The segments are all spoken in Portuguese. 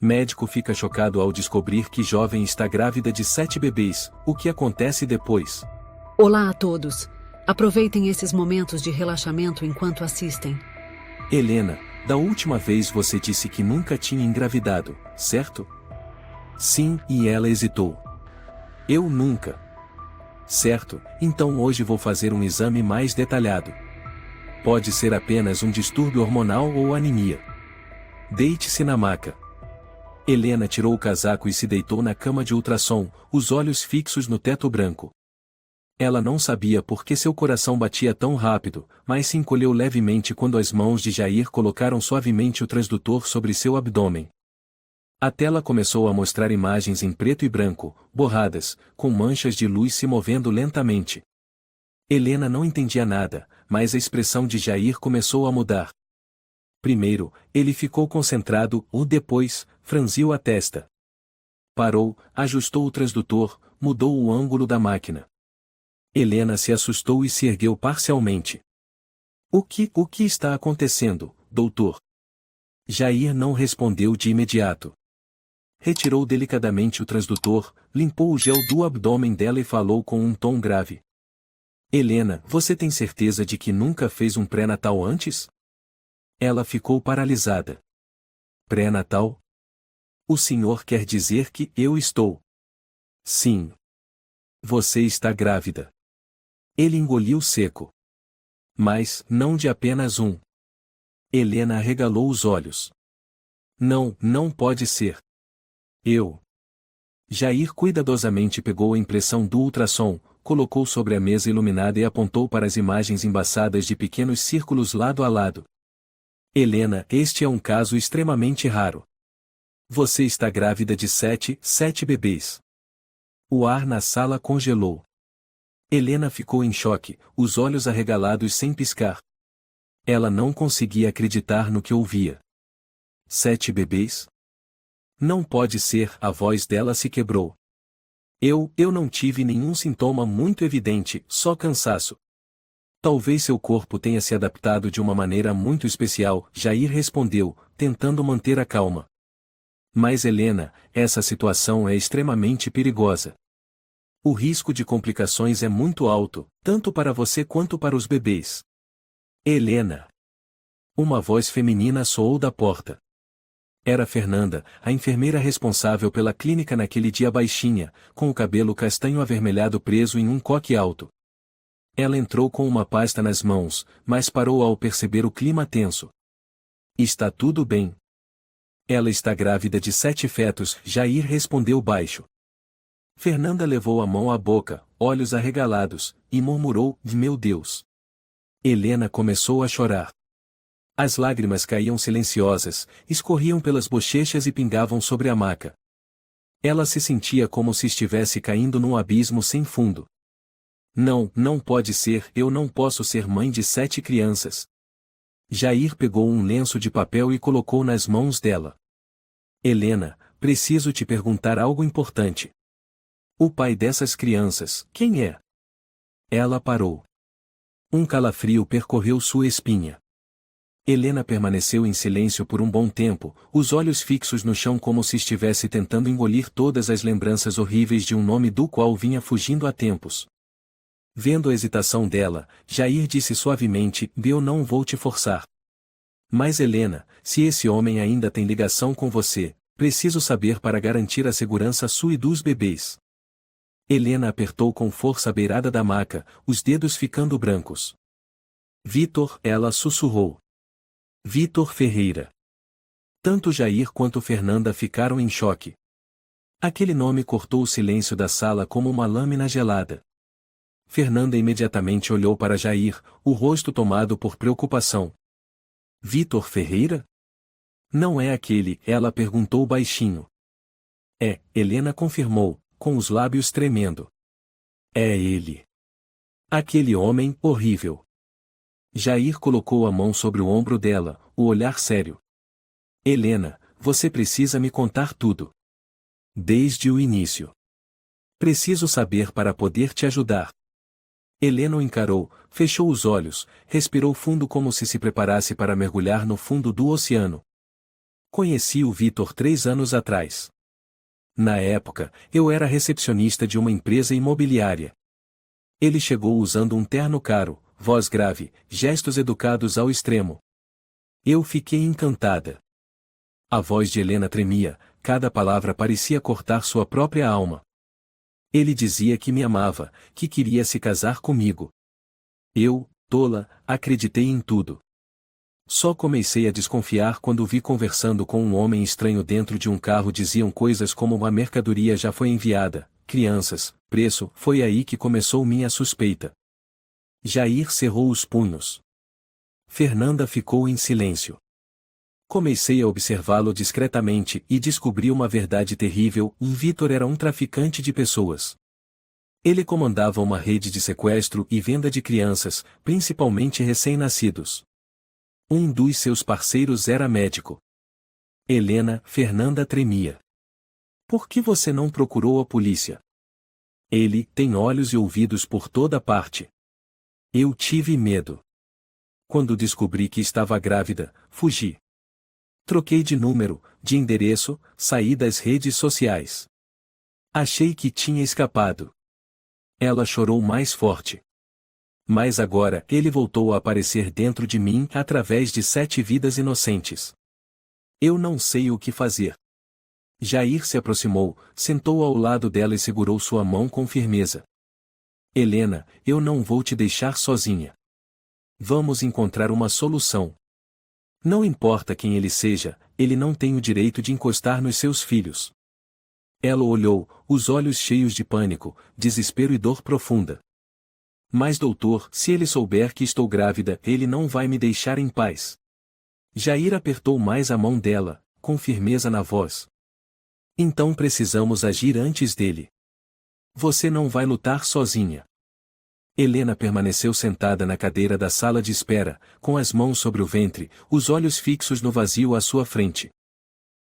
Médico fica chocado ao descobrir que jovem está grávida de 7 bebês. O que acontece depois? Olá a todos. Aproveitem esses momentos de relaxamento enquanto assistem. Helena, da última vez você disse que nunca tinha engravidado, certo? Sim, e ela hesitou. Eu nunca. Certo, então hoje vou fazer um exame mais detalhado. Pode ser apenas um distúrbio hormonal ou anemia. Deite-se na maca. Helena tirou o casaco e se deitou na cama de ultrassom, os olhos fixos no teto branco. Ela não sabia por que seu coração batia tão rápido, mas se encolheu levemente quando as mãos de Jair colocaram suavemente o transdutor sobre seu abdômen. A tela começou a mostrar imagens em preto e branco, borradas, com manchas de luz se movendo lentamente. Helena não entendia nada, mas a expressão de Jair começou a mudar. Primeiro, ele ficou concentrado, depois, franziu a testa. Parou, ajustou o transdutor, mudou o ângulo da máquina. Helena se assustou e se ergueu parcialmente. O que está acontecendo, doutor? Jair não respondeu de imediato. Retirou delicadamente o transdutor, limpou o gel do abdômen dela e falou com um tom grave. Helena, você tem certeza de que nunca fez um pré-natal antes? Ela ficou paralisada. Pré-natal? O senhor quer dizer que eu estou? Sim. Você está grávida. Ele engoliu seco. Mas, não de apenas um. Helena arregalou os olhos. Não, não pode ser. Eu. Jair cuidadosamente pegou a impressão do ultrassom, colocou sobre a mesa iluminada e apontou para as imagens embaçadas de pequenos círculos lado a lado. Helena, este é um caso extremamente raro. Você está grávida de 7 bebês. O ar na sala congelou. Helena ficou em choque, os olhos arregalados sem piscar. Ela não conseguia acreditar no que ouvia. 7 bebês? Não pode ser, a voz dela se quebrou. Eu não tive nenhum sintoma muito evidente, só cansaço. Talvez seu corpo tenha se adaptado de uma maneira muito especial, Jair respondeu, tentando manter a calma. Mas Helena, essa situação é extremamente perigosa. O risco de complicações é muito alto, tanto para você quanto para os bebês. Helena. Uma voz feminina soou da porta. Era Fernanda, a enfermeira responsável pela clínica naquele dia baixinha, com o cabelo castanho avermelhado preso em um coque alto. Ela entrou com uma pasta nas mãos, mas parou ao perceber o clima tenso. Está tudo bem. Ela está grávida de 7 fetos, Jair respondeu baixo. Fernanda levou a mão à boca, olhos arregalados, e murmurou, meu Deus. Helena começou a chorar. As lágrimas caíam silenciosas, escorriam pelas bochechas e pingavam sobre a maca. Ela se sentia como se estivesse caindo num abismo sem fundo. Não pode ser, eu não posso ser mãe de 7 crianças. Jair pegou um lenço de papel e colocou nas mãos dela. Helena, preciso te perguntar algo importante. O pai dessas crianças, quem é? Ela parou. Um calafrio percorreu sua espinha. Helena permaneceu em silêncio por um bom tempo, os olhos fixos no chão como se estivesse tentando engolir todas as lembranças horríveis de um nome do qual vinha fugindo há tempos. Vendo a hesitação dela, Jair disse suavemente, eu não vou te forçar. Mas Helena, se esse homem ainda tem ligação com você, preciso saber para garantir a segurança sua e dos bebês. Helena apertou com força a beirada da maca, os dedos ficando brancos. Vitor, ela sussurrou. Vitor Ferreira. Tanto Jair quanto Fernanda ficaram em choque. Aquele nome cortou o silêncio da sala como uma lâmina gelada. Fernanda imediatamente olhou para Jair, o rosto tomado por preocupação. Vitor Ferreira? Não é aquele, ela perguntou baixinho. É, Helena confirmou, com os lábios tremendo. É ele. Aquele homem horrível. Jair colocou a mão sobre o ombro dela, o olhar sério. Helena, você precisa me contar tudo. Desde o início. Preciso saber para poder te ajudar. Helena o encarou, fechou os olhos, respirou fundo como se preparasse para mergulhar no fundo do oceano. Conheci o Vitor 3 anos atrás. Na época, eu era recepcionista de uma empresa imobiliária. Ele chegou usando um terno caro, voz grave, gestos educados ao extremo. Eu fiquei encantada. A voz de Helena tremia, cada palavra parecia cortar sua própria alma. Ele dizia que me amava, que queria se casar comigo. Eu, tola, acreditei em tudo. Só comecei a desconfiar quando o vi conversando com um homem estranho dentro de um carro. Diziam coisas como: a mercadoria já foi enviada, crianças, preço. Foi aí que começou minha suspeita. Jair cerrou os punhos. Fernanda ficou em silêncio. Comecei a observá-lo discretamente e descobri uma verdade terrível: Vitor era um traficante de pessoas. Ele comandava uma rede de sequestro e venda de crianças, principalmente recém-nascidos. Um dos seus parceiros era médico. Fernanda tremia. Por que você não procurou a polícia? Ele tem olhos e ouvidos por toda parte. Eu tive medo. Quando descobri que estava grávida, fugi. Troquei de número, de endereço, saí das redes sociais. Achei que tinha escapado. Ela chorou mais forte. Mas agora ele voltou a aparecer dentro de mim através de 7 vidas inocentes. Eu não sei o que fazer. Jair se aproximou, sentou ao lado dela e segurou sua mão com firmeza. Helena, eu não vou te deixar sozinha. Vamos encontrar uma solução. Não importa quem ele seja, ele não tem o direito de encostar nos seus filhos. Ela o olhou, os olhos cheios de pânico, desespero e dor profunda. Mas doutor, se ele souber que estou grávida, ele não vai me deixar em paz. Jair apertou mais a mão dela, com firmeza na voz. Então precisamos agir antes dele. Você não vai lutar sozinha. Helena permaneceu sentada na cadeira da sala de espera, com as mãos sobre o ventre, os olhos fixos no vazio à sua frente.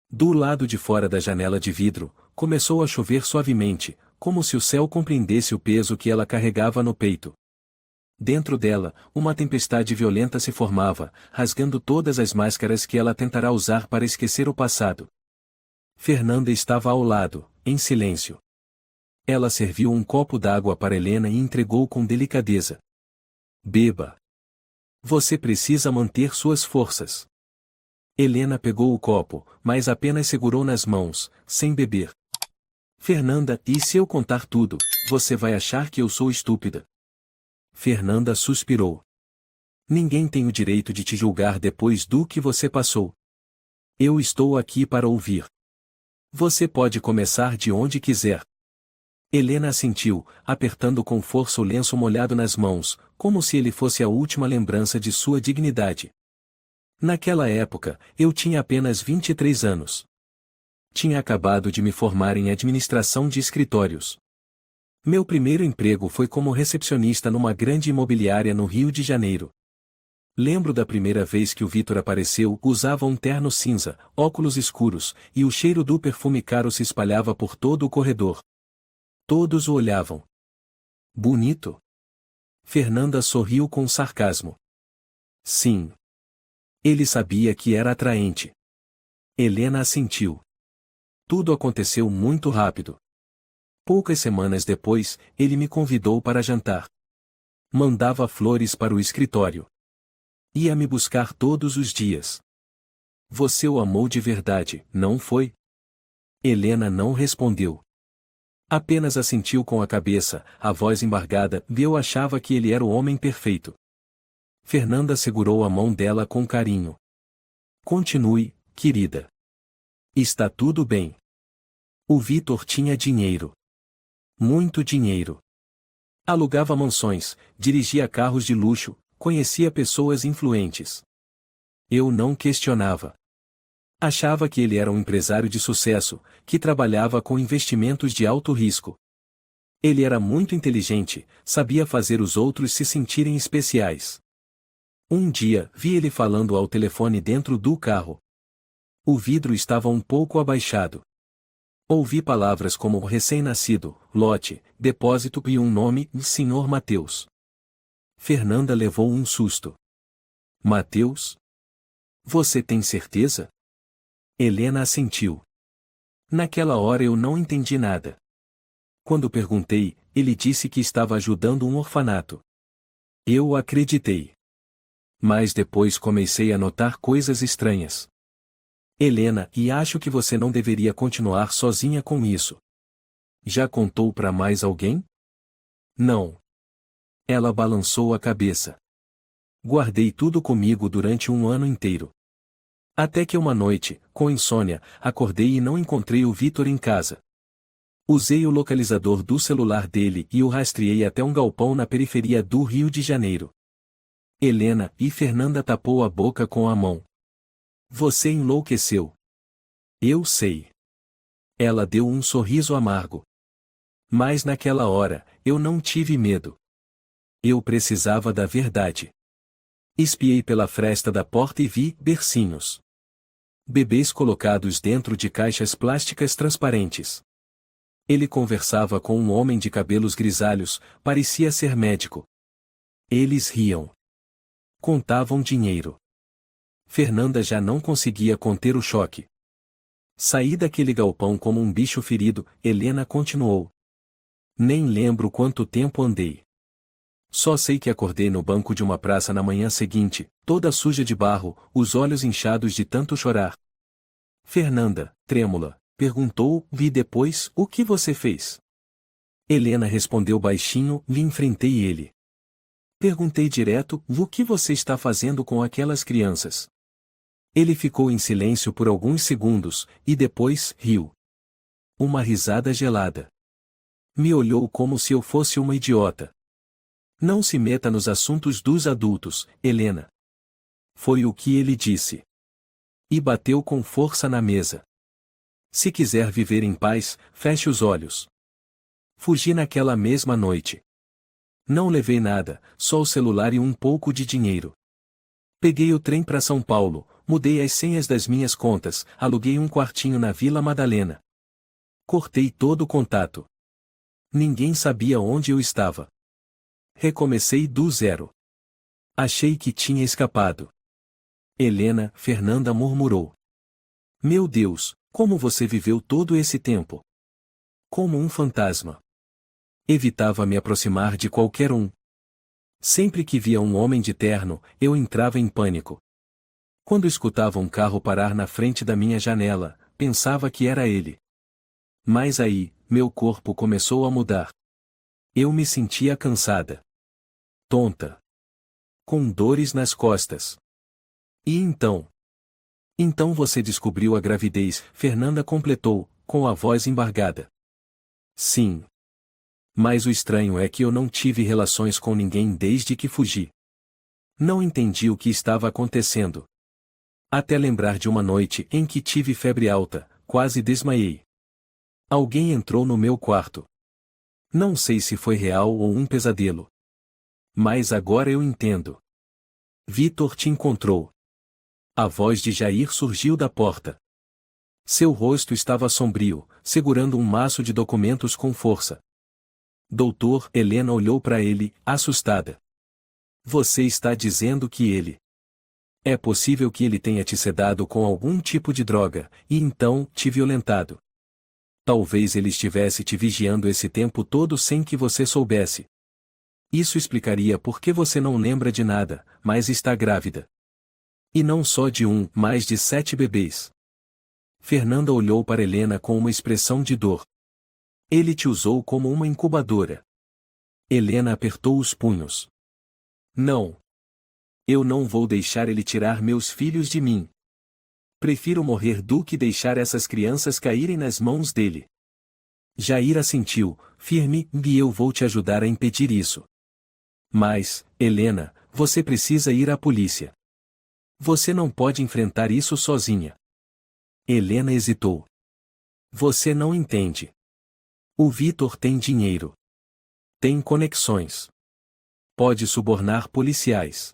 Do lado de fora da janela de vidro, começou a chover suavemente, como se o céu compreendesse o peso que ela carregava no peito. Dentro dela, uma tempestade violenta se formava, rasgando todas as máscaras que ela tentará usar para esquecer o passado. Fernanda estava ao lado, em silêncio. Ela serviu um copo d'água para Helena e entregou com delicadeza. Beba. Você precisa manter suas forças. Helena pegou o copo, mas apenas segurou nas mãos, sem beber. Fernanda, e se eu contar tudo, você vai achar que eu sou estúpida. Fernanda suspirou. Ninguém tem o direito de te julgar depois do que você passou. Eu estou aqui para ouvir. Você pode começar de onde quiser. Helena assentiu, apertando com força o lenço molhado nas mãos, como se ele fosse a última lembrança de sua dignidade. Naquela época, eu tinha apenas 23 anos. Tinha acabado de me formar em administração de escritórios. Meu primeiro emprego foi como recepcionista numa grande imobiliária no Rio de Janeiro. Lembro da primeira vez que o Vitor apareceu. Usava um terno cinza, óculos escuros, e o cheiro do perfume caro se espalhava por todo o corredor. Todos o olhavam. Bonito? Fernanda sorriu com sarcasmo. Sim. Ele sabia que era atraente. Helena assentiu. Tudo aconteceu muito rápido. Poucas semanas depois, ele me convidou para jantar. Mandava flores para o escritório. Ia me buscar todos os dias. Você o amou de verdade, não foi? Helena não respondeu. Apenas assentiu com a cabeça, a voz embargada. Eu achava que ele era o homem perfeito. Fernanda segurou a mão dela com carinho. Continue, querida. Está tudo bem. O Vitor tinha dinheiro. Muito dinheiro. Alugava mansões, dirigia carros de luxo, conhecia pessoas influentes. Eu não questionava. Achava que ele era um empresário de sucesso, que trabalhava com investimentos de alto risco. Ele era muito inteligente, sabia fazer os outros se sentirem especiais. Um dia, vi ele falando ao telefone dentro do carro. O vidro estava um pouco abaixado. Ouvi palavras como recém-nascido, lote, depósito e um nome, Sr. Mateus. Fernanda levou um susto. Mateus? Você tem certeza? Helena assentiu. Naquela hora eu não entendi nada. Quando perguntei, ele disse que estava ajudando um orfanato. Eu acreditei. Mas depois comecei a notar coisas estranhas. Helena, e acho que você não deveria continuar sozinha com isso. Já contou para mais alguém? Não. Ela balançou a cabeça. Guardei tudo comigo durante um ano inteiro. Até que uma noite, com insônia, acordei e não encontrei o Vitor em casa. Usei o localizador do celular dele e o rastreei até um galpão na periferia do Rio de Janeiro. Helena e Fernanda tapou a boca com a mão. Você enlouqueceu. Eu sei. Ela deu um sorriso amargo. Mas naquela hora, eu não tive medo. Eu precisava da verdade. Espiei pela fresta da porta e vi bercinhos. Bebês colocados dentro de caixas plásticas transparentes. Ele conversava com um homem de cabelos grisalhos, parecia ser médico. Eles riam. Contavam dinheiro. Fernanda já não conseguia conter o choque. Saí daquele galpão como um bicho ferido, Helena continuou. Nem lembro quanto tempo andei. Só sei que acordei no banco de uma praça na manhã seguinte, toda suja de barro, os olhos inchados de tanto chorar. Fernanda, trêmula, perguntou, e depois, o que você fez? Helena respondeu baixinho, e enfrentei ele. Perguntei direto, o que você está fazendo com aquelas crianças? Ele ficou em silêncio por alguns segundos, e depois, riu. Uma risada gelada. Me olhou como se eu fosse uma idiota. Não se meta nos assuntos dos adultos, Helena. Foi o que ele disse. E bateu com força na mesa. Se quiser viver em paz, feche os olhos. Fugi naquela mesma noite. Não levei nada, só o celular e um pouco de dinheiro. Peguei o trem para São Paulo, mudei as senhas das minhas contas, aluguei um quartinho na Vila Madalena. Cortei todo o contato. Ninguém sabia onde eu estava. Recomecei do zero. Achei que tinha escapado. Helena, Fernanda murmurou. Meu Deus, como você viveu todo esse tempo? Como um fantasma. Evitava me aproximar de qualquer um. Sempre que via um homem de terno, eu entrava em pânico. Quando escutava um carro parar na frente da minha janela, pensava que era ele. Mas aí, meu corpo começou a mudar. Eu me sentia cansada. Tonta. Com dores nas costas. E então? Então você descobriu a gravidez, Fernanda completou, com a voz embargada. Sim. Mas o estranho é que eu não tive relações com ninguém desde que fugi. Não entendi o que estava acontecendo. Até lembrar de uma noite em que tive febre alta, quase desmaiei. Alguém entrou no meu quarto. Não sei se foi real ou um pesadelo. Mas agora eu entendo. Vitor te encontrou. A voz de Jair surgiu da porta. Seu rosto estava sombrio, segurando um maço de documentos com força. Doutor, Helena olhou para ele, assustada. Você está dizendo que ele... É possível que ele tenha te sedado com algum tipo de droga, e então, te violentado. Talvez ele estivesse te vigiando esse tempo todo sem que você soubesse. Isso explicaria por que você não lembra de nada, mas está grávida. E não só de um, mas de 7 bebês. Fernanda olhou para Helena com uma expressão de dor. Ele te usou como uma incubadora. Helena apertou os punhos. Não. Eu não vou deixar ele tirar meus filhos de mim. Prefiro morrer do que deixar essas crianças caírem nas mãos dele. Jair assentiu, firme, e eu vou te ajudar a impedir isso. Mas, Helena, você precisa ir à polícia. Você não pode enfrentar isso sozinha. Helena hesitou. Você não entende. O Vitor tem dinheiro. Tem conexões. Pode subornar policiais.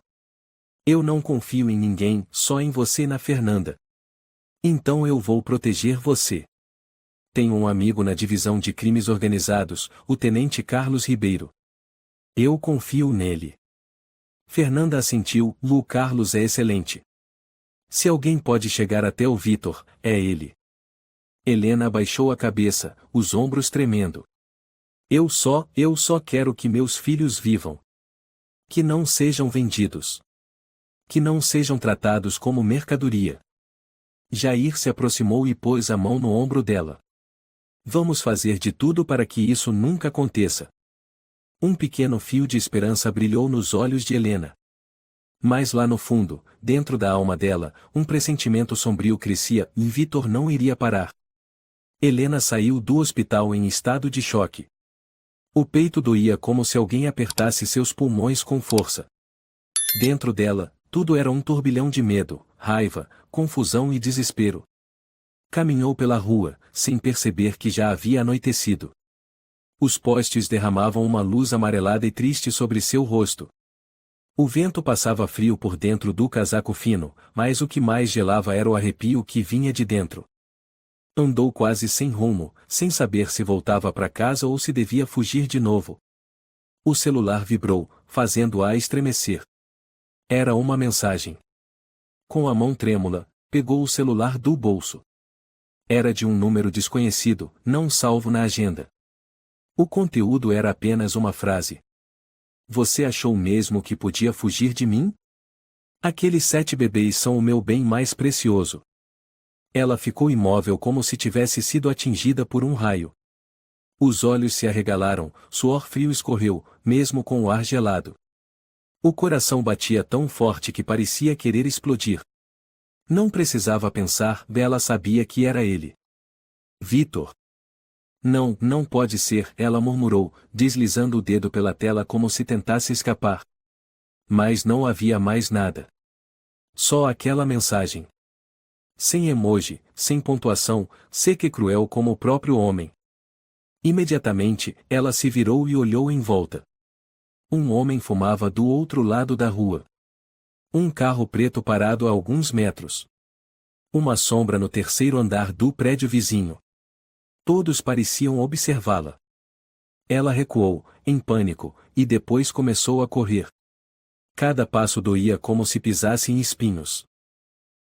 Eu não confio em ninguém, só em você e na Fernanda. Então eu vou proteger você. Tenho um amigo na divisão de crimes organizados, o tenente Carlos Ribeiro. Eu confio nele. Fernanda assentiu, o Carlos é excelente. Se alguém pode chegar até o Vitor, é ele. Helena abaixou a cabeça, os ombros tremendo. Eu só quero que meus filhos vivam. Que não sejam vendidos. Que não sejam tratados como mercadoria. Jair se aproximou e pôs a mão no ombro dela. Vamos fazer de tudo para que isso nunca aconteça. Um pequeno fio de esperança brilhou nos olhos de Helena. Mas lá no fundo, dentro da alma dela, um pressentimento sombrio crescia e Vitor não iria parar. Helena saiu do hospital em estado de choque. O peito doía como se alguém apertasse seus pulmões com força. Dentro dela, tudo era um turbilhão de medo, raiva, confusão e desespero. Caminhou pela rua, sem perceber que já havia anoitecido. Os postes derramavam uma luz amarelada e triste sobre seu rosto. O vento passava frio por dentro do casaco fino, mas o que mais gelava era o arrepio que vinha de dentro. Andou quase sem rumo, sem saber se voltava para casa ou se devia fugir de novo. O celular vibrou, fazendo-a estremecer. Era uma mensagem. Com a mão trêmula, pegou o celular do bolso. Era de um número desconhecido, não salvo na agenda. O conteúdo era apenas uma frase. Você achou mesmo que podia fugir de mim? Aqueles 7 bebês são o meu bem mais precioso. Ela ficou imóvel como se tivesse sido atingida por um raio. Os olhos se arregalaram, suor frio escorreu, mesmo com o ar gelado. O coração batia tão forte que parecia querer explodir. Não precisava pensar, ela sabia que era ele. Vitor. Não, não pode ser, ela murmurou, deslizando o dedo pela tela como se tentasse escapar. Mas não havia mais nada. Só aquela mensagem. Sem emoji, sem pontuação, seca e cruel como o próprio homem. Imediatamente, ela se virou e olhou em volta. Um homem fumava do outro lado da rua. Um carro preto parado a alguns metros. Uma sombra no terceiro andar do prédio vizinho. Todos pareciam observá-la. Ela recuou, em pânico, e depois começou a correr. Cada passo doía como se pisasse em espinhos.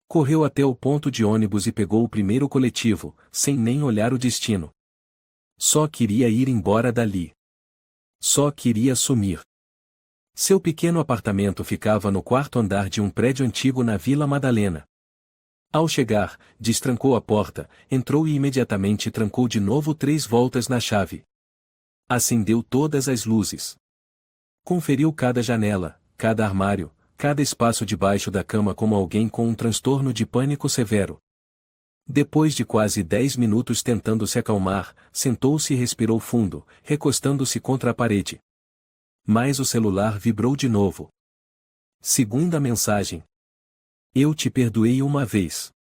Correu até o ponto de ônibus e pegou o primeiro coletivo, sem nem olhar o destino. Só queria ir embora dali. Só queria sumir. Seu pequeno apartamento ficava no 4º andar de um prédio antigo na Vila Madalena. Ao chegar, destrancou a porta, entrou e imediatamente trancou de novo 3 voltas na chave. Acendeu todas as luzes. Conferiu cada janela, cada armário, cada espaço debaixo da cama como alguém com um transtorno de pânico severo. Depois de quase 10 minutos tentando se acalmar, sentou-se e respirou fundo, recostando-se contra a parede. Mas o celular vibrou de novo. Segunda mensagem. Eu te perdoei uma vez.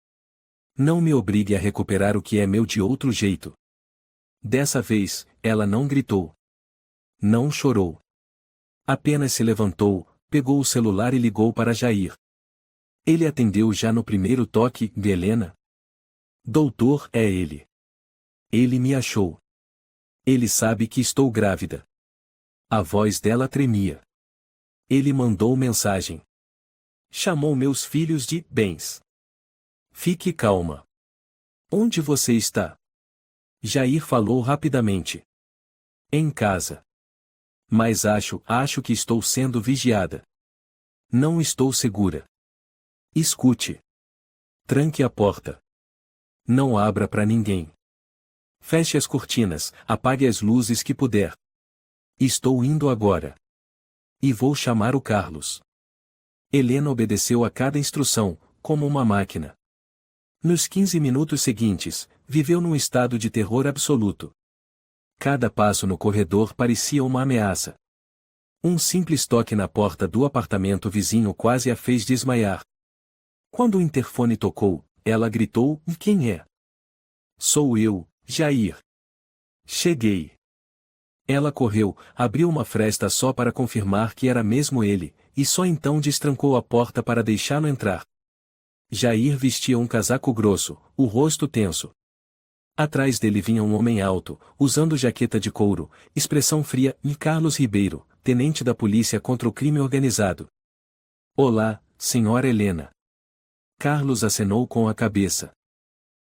Não me obrigue a recuperar o que é meu de outro jeito. Dessa vez, ela não gritou. Não chorou. Apenas se levantou, pegou o celular e ligou para Jair. Ele atendeu já no primeiro toque, de Helena. Doutor, é ele. Ele me achou. Ele sabe que estou grávida. A voz dela tremia. Ele mandou mensagem. Chamou meus filhos de bens. Fique calma. Onde você está? Jair falou rapidamente. Em casa. Mas acho que estou sendo vigiada. Não estou segura. Escute. Tranque a porta. Não abra para ninguém. Feche as cortinas, apague as luzes que puder. Estou indo agora. E vou chamar o Carlos. Helena obedeceu a cada instrução, como uma máquina. Nos 15 minutos seguintes, viveu num estado de terror absoluto. Cada passo no corredor parecia uma ameaça. Um simples toque na porta do apartamento vizinho quase a fez desmaiar. Quando o interfone tocou, ela gritou: Quem é? Sou eu, Jair. Cheguei. Ela correu, abriu uma fresta só para confirmar que era mesmo ele, e só então destrancou a porta para deixá-lo entrar. Jair vestia um casaco grosso, o rosto tenso. Atrás dele vinha um homem alto, usando jaqueta de couro, expressão fria, e Carlos Ribeiro, tenente da polícia contra o crime organizado. Olá, senhora Helena. Carlos acenou com a cabeça.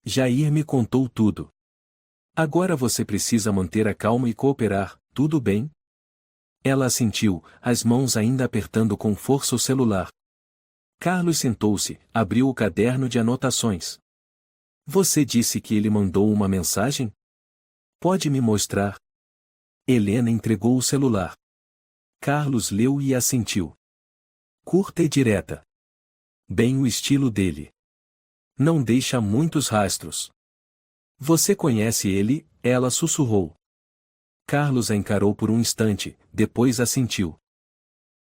Jair me contou tudo. Agora você precisa manter a calma e cooperar, tudo bem? Ela assentiu, as mãos ainda apertando com força o celular. Carlos sentou-se, abriu o caderno de anotações. Você disse que ele mandou uma mensagem? Pode me mostrar? Helena entregou o celular. Carlos leu e assentiu. Curta e direta. Bem o estilo dele. Não deixa muitos rastros. Você conhece ele? Ela sussurrou. Carlos a encarou por um instante, depois assentiu.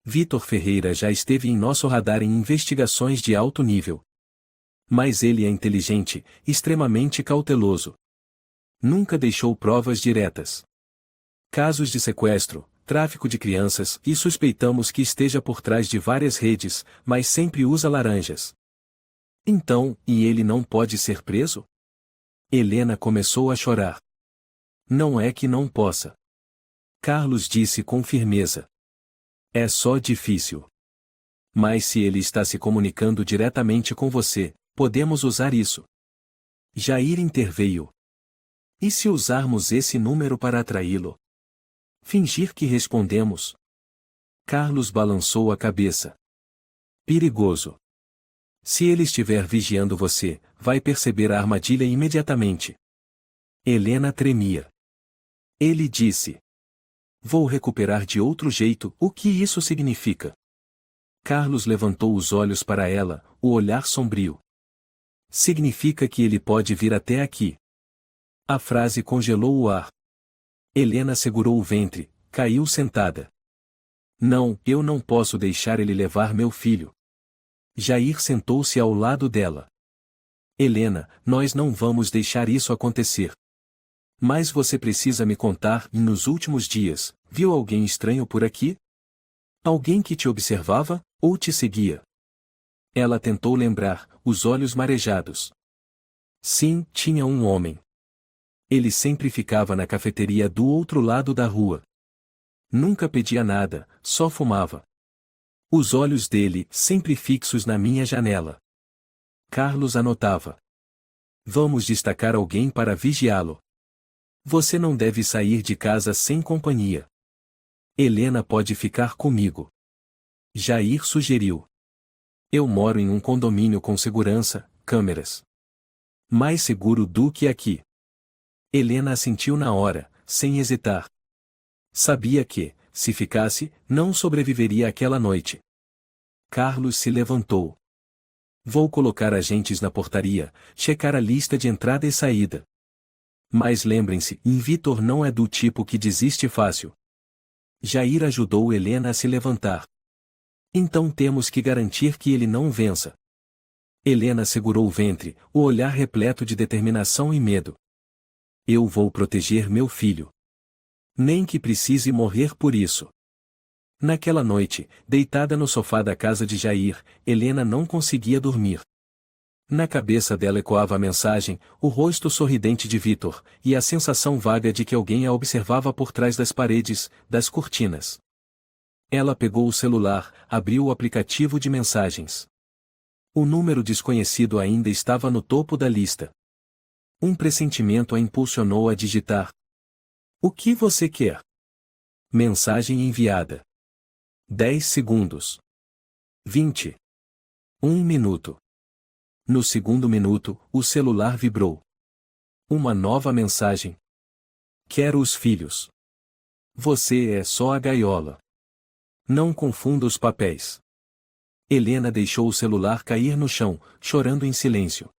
Vitor Ferreira já esteve em nosso radar em investigações de alto nível. Mas ele é inteligente, extremamente cauteloso. Nunca deixou provas diretas. Casos de sequestro, tráfico de crianças e suspeitamos que esteja por trás de várias redes, mas sempre usa laranjas. Então, e ele não pode ser preso? Helena começou a chorar. Não é que não possa. Carlos disse com firmeza. É só difícil. Mas se ele está se comunicando diretamente com você, podemos usar isso. Jair interveio. E se usarmos esse número para atraí-lo? Fingir que respondemos? Carlos balançou a cabeça. Perigoso. Se ele estiver vigiando você, vai perceber a armadilha imediatamente. Helena tremia. Ele disse. Vou recuperar de outro jeito, o que isso significa? Carlos levantou os olhos para ela, o olhar sombrio. Significa que ele pode vir até aqui. A frase congelou o ar. Helena segurou o ventre, caiu sentada. Não, eu não posso deixar ele levar meu filho. Jair sentou-se ao lado dela. Helena, nós não vamos deixar isso acontecer. Mas você precisa me contar, nos últimos dias, viu alguém estranho por aqui? Alguém que te observava, ou te seguia? Ela tentou lembrar, os olhos marejados. Sim, tinha um homem. Ele sempre ficava na cafeteria do outro lado da rua. Nunca pedia nada, só fumava. Os olhos dele, sempre fixos na minha janela. Carlos anotava. Vamos destacar alguém para vigiá-lo. Você não deve sair de casa sem companhia. Helena pode ficar comigo. Jair sugeriu. Eu moro em um condomínio com segurança, câmeras. Mais seguro do que aqui. Helena assentiu na hora, sem hesitar. Sabia que, se ficasse, não sobreviveria àquela noite. Carlos se levantou. Vou colocar agentes na portaria, checar a lista de entrada e saída. Mas lembrem-se, Vitor não é do tipo que desiste fácil. Jair ajudou Helena a se levantar. Então temos que garantir que ele não vença. Helena segurou o ventre, o olhar repleto de determinação e medo. Eu vou proteger meu filho. Nem que precise morrer por isso. Naquela noite, deitada no sofá da casa de Jair, Helena não conseguia dormir. Na cabeça dela ecoava a mensagem, o rosto sorridente de Vitor, e a sensação vaga de que alguém a observava por trás das paredes, das cortinas. Ela pegou o celular, abriu o aplicativo de mensagens. O número desconhecido ainda estava no topo da lista. Um pressentimento a impulsionou a digitar. O que você quer? Mensagem enviada. 10 segundos. 20. 1 minuto. No segundo minuto, o celular vibrou. Uma nova mensagem. Quero os filhos. Você é só a gaiola. Não confunda os papéis. Helena deixou o celular cair no chão, chorando em silêncio.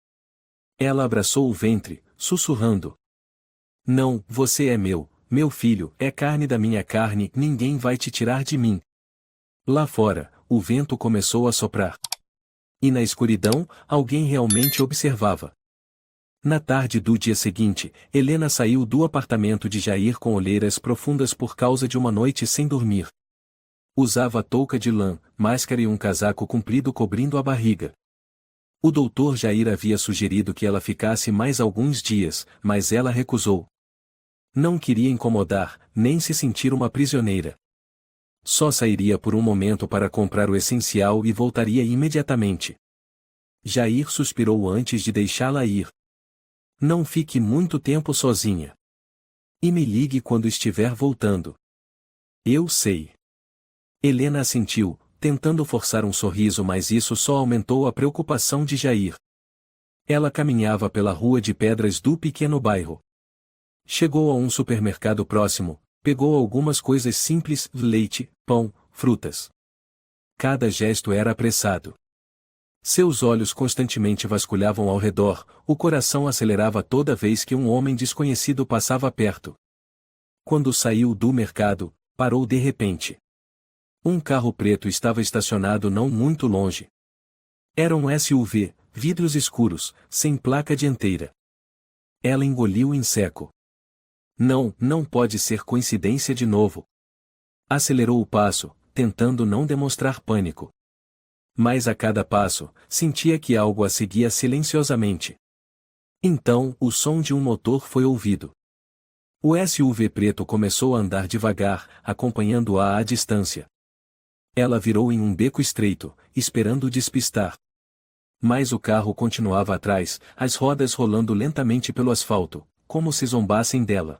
Ela abraçou o ventre, sussurrando. Não, você é meu filho, é carne da minha carne, ninguém vai te tirar de mim. Lá fora, o vento começou a soprar. E na escuridão, alguém realmente observava. Na tarde do dia seguinte, Helena saiu do apartamento de Jair com olheiras profundas por causa de uma noite sem dormir. Usava touca de lã, máscara e um casaco comprido cobrindo a barriga. O doutor Jair havia sugerido que ela ficasse mais alguns dias, mas ela recusou. Não queria incomodar, nem se sentir uma prisioneira. Só sairia por um momento para comprar o essencial e voltaria imediatamente. Jair suspirou antes de deixá-la ir. Não fique muito tempo sozinha. E me ligue quando estiver voltando. Eu sei. Helena assentiu, tentando forçar um sorriso, mas isso só aumentou a preocupação de Jair. Ela caminhava pela rua de pedras do pequeno bairro. Chegou a um supermercado próximo, pegou algumas coisas simples, leite, pão, frutas. Cada gesto era apressado. Seus olhos constantemente vasculhavam ao redor, o coração acelerava toda vez que um homem desconhecido passava perto. Quando saiu do mercado, parou de repente. Um carro preto estava estacionado não muito longe. Era um SUV, vidros escuros, sem placa dianteira. Ela engoliu em seco. Não pode ser coincidência de novo. Acelerou o passo, tentando não demonstrar pânico. Mas a cada passo, sentia que algo a seguia silenciosamente. Então, o som de um motor foi ouvido. O SUV preto começou a andar devagar, acompanhando-a à distância. Ela virou em um beco estreito, esperando despistar. Mas o carro continuava atrás, as rodas rolando lentamente pelo asfalto, como se zombassem dela.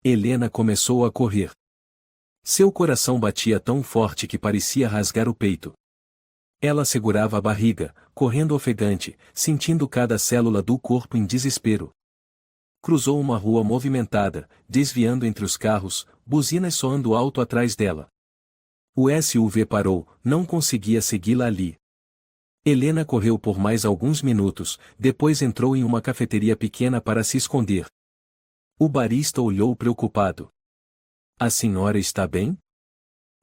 Helena começou a correr. Seu coração batia tão forte que parecia rasgar o peito. Ela segurava a barriga, correndo ofegante, sentindo cada célula do corpo em desespero. Cruzou uma rua movimentada, desviando entre os carros, buzinas soando alto atrás dela. O SUV parou, não conseguia segui-la ali. Helena correu por mais alguns minutos, depois entrou em uma cafeteria pequena para se esconder. O barista olhou preocupado. A senhora está bem?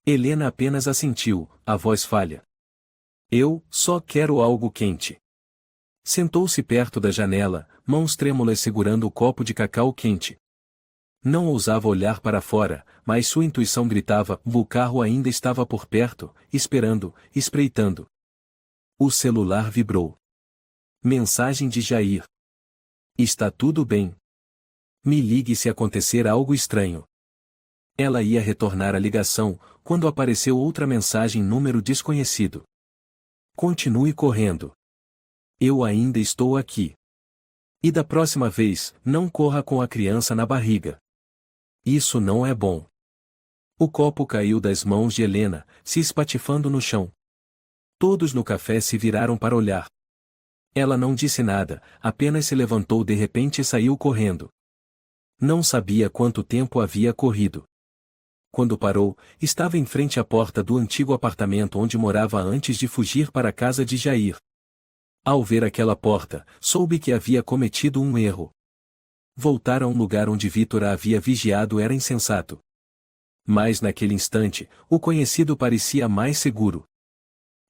Helena apenas assentiu, a voz falha. Eu só quero algo quente. Sentou-se perto da janela, mãos trêmulas segurando o copo de cacau quente. Não ousava olhar para fora, mas sua intuição gritava: o carro ainda estava por perto, esperando, espreitando. O celular vibrou. Mensagem de Jair. Está tudo bem. Me ligue se acontecer algo estranho. Ela ia retornar a ligação, quando apareceu outra mensagem número desconhecido. Continue correndo. Eu ainda estou aqui. E da próxima vez, não corra com a criança na barriga. Isso não é bom. O copo caiu das mãos de Helena, se espatifando no chão. Todos no café se viraram para olhar. Ela não disse nada, apenas se levantou de repente e saiu correndo. Não sabia quanto tempo havia corrido. Quando parou, estava em frente à porta do antigo apartamento onde morava antes de fugir para a casa de Jair. Ao ver aquela porta, soube que havia cometido um erro. Voltar a um lugar onde Vitor a havia vigiado era insensato. Mas naquele instante, o conhecido parecia mais seguro.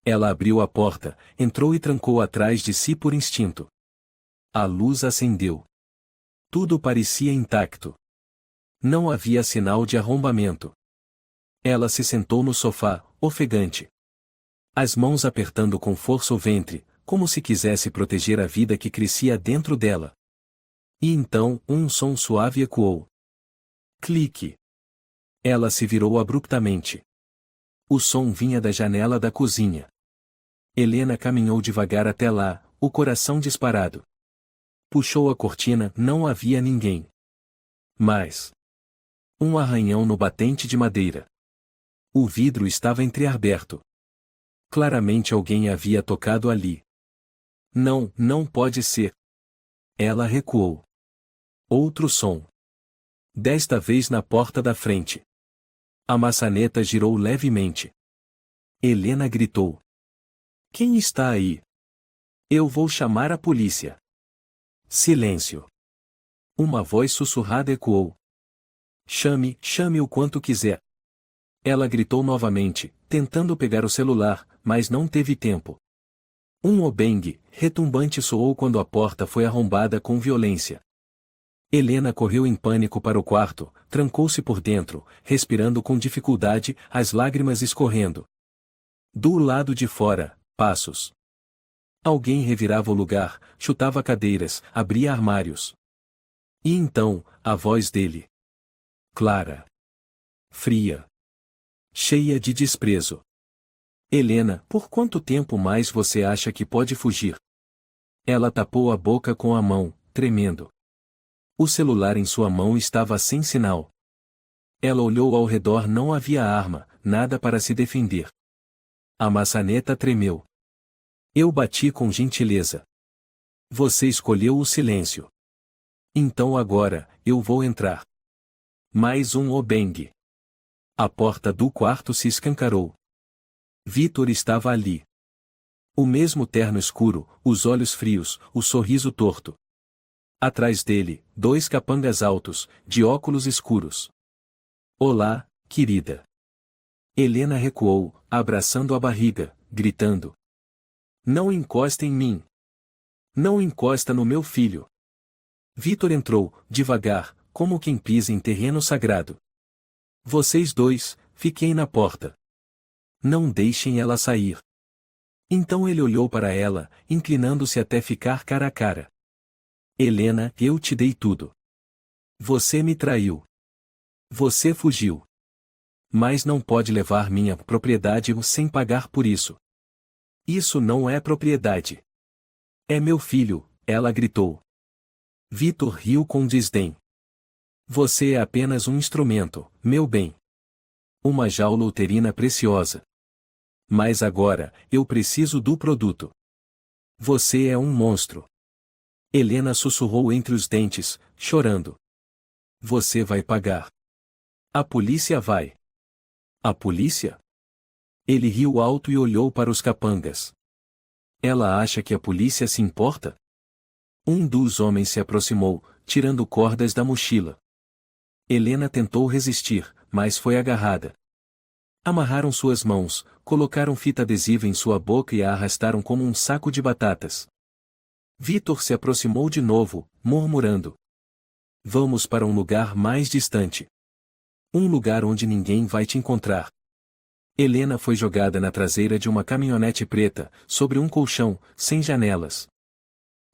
Ela abriu a porta, entrou e trancou atrás de si por instinto. A luz acendeu. Tudo parecia intacto. Não havia sinal de arrombamento. Ela se sentou no sofá, ofegante. As mãos apertando com força o ventre, como se quisesse proteger a vida que crescia dentro dela. E então, um som suave ecoou. Clique. Ela se virou abruptamente. O som vinha da janela da cozinha. Helena caminhou devagar até lá, o coração disparado. Puxou a cortina, não havia ninguém. Mas um arranhão no batente de madeira. O vidro estava entreaberto. Claramente alguém havia tocado ali. Não pode ser. Ela recuou. Outro som. Desta vez na porta da frente. A maçaneta girou levemente. Helena gritou. Quem está aí? Eu vou chamar a polícia. Silêncio. Uma voz sussurrada ecoou. Chame o quanto quiser. Ela gritou novamente, tentando pegar o celular, mas não teve tempo. Um obengue, retumbante soou quando a porta foi arrombada com violência. Helena correu em pânico para o quarto, trancou-se por dentro, respirando com dificuldade, as lágrimas escorrendo. Do lado de fora, passos. Alguém revirava o lugar, chutava cadeiras, abria armários. E então, a voz dele. Clara. Fria. Cheia de desprezo. Helena, por quanto tempo mais você acha que pode fugir? Ela tapou a boca com a mão, tremendo. O celular em sua mão estava sem sinal. Ela olhou ao redor, não havia arma, nada para se defender. A maçaneta tremeu. Eu bati com gentileza. Você escolheu o silêncio. Então agora, eu vou entrar. Mais um obeng. A porta do quarto se escancarou. Vitor estava ali. O mesmo terno escuro, os olhos frios, o sorriso torto. Atrás dele, 2 capangas altos, de óculos escuros. Olá, querida. Helena recuou, abraçando a barriga, gritando. Não encosta em mim. Não encosta no meu filho. Vitor entrou, devagar, como quem pisa em terreno sagrado. Vocês dois, fiquem na porta. Não deixem ela sair. Então ele olhou para ela, inclinando-se até ficar cara a cara. Helena, eu te dei tudo. Você me traiu. Você fugiu. Mas não pode levar minha propriedade sem pagar por isso. Isso não é propriedade. É meu filho, ela gritou. Vitor riu com desdém. Você é apenas um instrumento, meu bem. Uma jaula uterina preciosa. Mas agora, eu preciso do produto. Você é um monstro. Helena sussurrou entre os dentes, chorando. Você vai pagar. A polícia vai. A polícia? Ele riu alto e olhou para os capangas. Ela acha que a polícia se importa? Um dos homens se aproximou, tirando cordas da mochila. Helena tentou resistir, mas foi agarrada. Amarraram suas mãos, colocaram fita adesiva em sua boca e a arrastaram como um saco de batatas. Vitor se aproximou de novo, murmurando. Vamos para um lugar mais distante. Um lugar onde ninguém vai te encontrar. Helena foi jogada na traseira de uma caminhonete preta, sobre um colchão, sem janelas.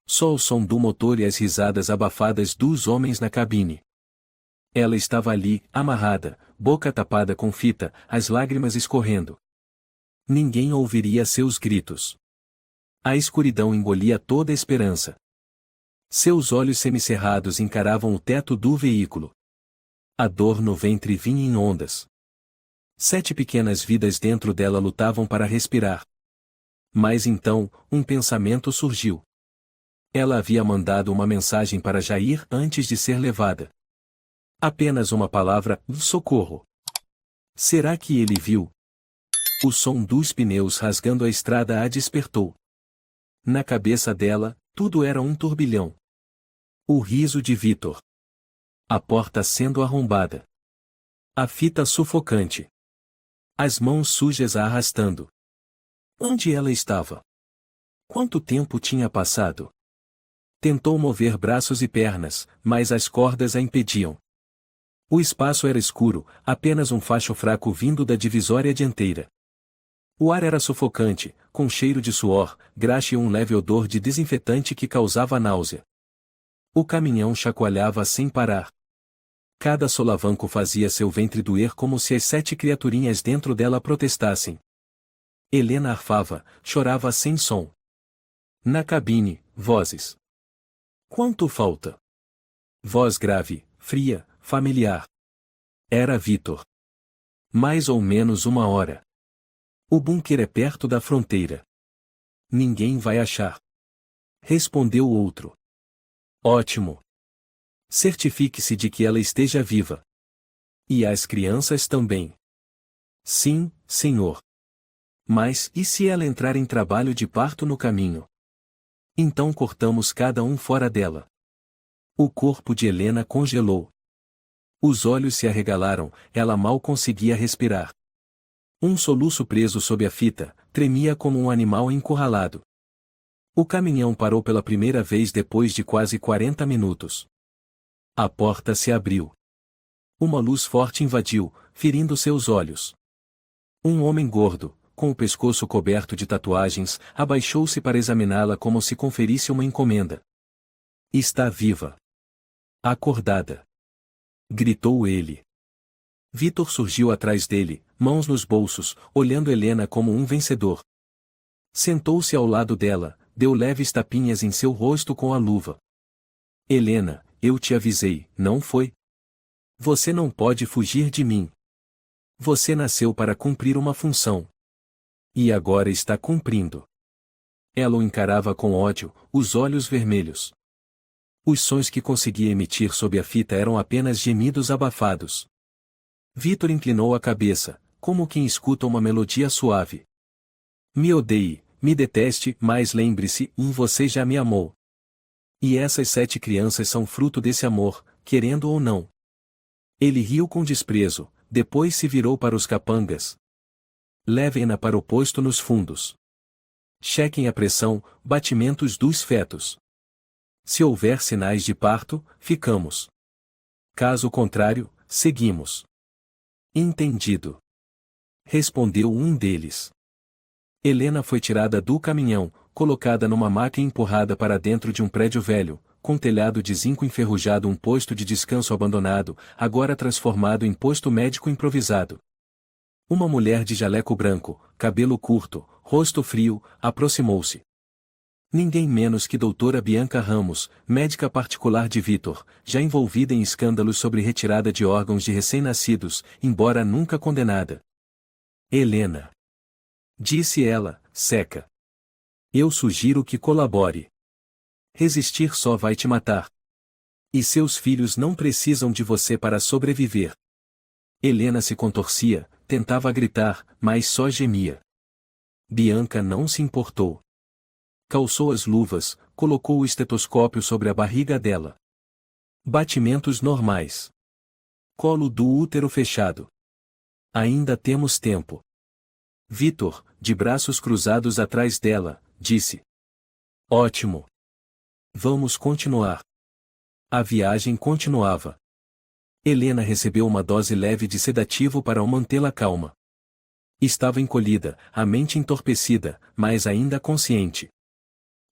Só o som do motor e as risadas abafadas dos homens na cabine. Ela estava ali, amarrada, boca tapada com fita, as lágrimas escorrendo. Ninguém ouviria seus gritos. A escuridão engolia toda a esperança. Seus olhos semicerrados encaravam o teto do veículo. A dor no ventre vinha em ondas. 7 pequenas vidas dentro dela lutavam para respirar. Mas então, um pensamento surgiu. Ela havia mandado uma mensagem para Jair antes de ser levada. Apenas uma palavra, socorro. Será que ele viu? O som dos pneus rasgando a estrada a despertou. Na cabeça dela, tudo era um turbilhão. O riso de Vitor. A porta sendo arrombada. A fita sufocante. As mãos sujas a arrastando. Onde ela estava? Quanto tempo tinha passado? Tentou mover braços e pernas, mas as cordas a impediam. O espaço era escuro, apenas um facho fraco vindo da divisória dianteira. O ar era sufocante, com cheiro de suor, graxa e um leve odor de desinfetante que causava náusea. O caminhão chacoalhava sem parar. Cada solavanco fazia seu ventre doer como se as 7 criaturinhas dentro dela protestassem. Helena arfava, chorava sem som. Na cabine, vozes. Quanto falta? Voz grave, fria, familiar. Era Vitor. Mais ou menos 1 hora. O bunker é perto da fronteira. Ninguém vai achar. Respondeu o outro. Ótimo. Certifique-se de que ela esteja viva. E as crianças também. Sim, senhor. Mas, e se ela entrar em trabalho de parto no caminho? Então cortamos cada um fora dela. O corpo de Helena congelou. Os olhos se arregalaram, ela mal conseguia respirar. Um soluço preso sob a fita, tremia como um animal encurralado. O caminhão parou pela primeira vez depois de quase 40 minutos. A porta se abriu. Uma luz forte invadiu, ferindo seus olhos. Um homem gordo, com o pescoço coberto de tatuagens, abaixou-se para examiná-la como se conferisse uma encomenda. Está viva. Acordada. Gritou ele. Vitor surgiu atrás dele, mãos nos bolsos, olhando Helena como um vencedor. Sentou-se ao lado dela, deu leves tapinhas em seu rosto com a luva. Helena, eu te avisei, não foi? Você não pode fugir de mim. Você nasceu para cumprir uma função. E agora está cumprindo. Ela o encarava com ódio, os olhos vermelhos. Os sons que conseguia emitir sob a fita eram apenas gemidos abafados. Vitor inclinou a cabeça, como quem escuta uma melodia suave. Me odeie, me deteste, mas lembre-se, você já me amou. E essas 7 crianças são fruto desse amor, querendo ou não. Ele riu com desprezo, depois se virou para os capangas. Levem-na para o posto nos fundos. Chequem a pressão, batimentos dos fetos. Se houver sinais de parto, ficamos. Caso contrário, seguimos. Entendido. Respondeu um deles. Helena foi tirada do caminhão, colocada numa maca e empurrada para dentro de um prédio velho, com telhado de zinco enferrujado, um posto de descanso abandonado, agora transformado em posto médico improvisado. Uma mulher de jaleco branco, cabelo curto, rosto frio, aproximou-se. Ninguém menos que doutora Bianca Ramos, médica particular de Vitor, já envolvida em escândalos sobre retirada de órgãos de recém-nascidos, embora nunca condenada. Helena. Disse ela, seca. Eu sugiro que colabore. Resistir só vai te matar. E seus filhos não precisam de você para sobreviver. Helena se contorcia, tentava gritar, mas só gemia. Bianca não se importou. Calçou as luvas, colocou o estetoscópio sobre a barriga dela. Batimentos normais. Colo do útero fechado. Ainda temos tempo. Vitor, de braços cruzados atrás dela, disse. Ótimo. Vamos continuar. A viagem continuava. Helena recebeu uma dose leve de sedativo para mantê-la calma. Estava encolhida, a mente entorpecida, mas ainda consciente.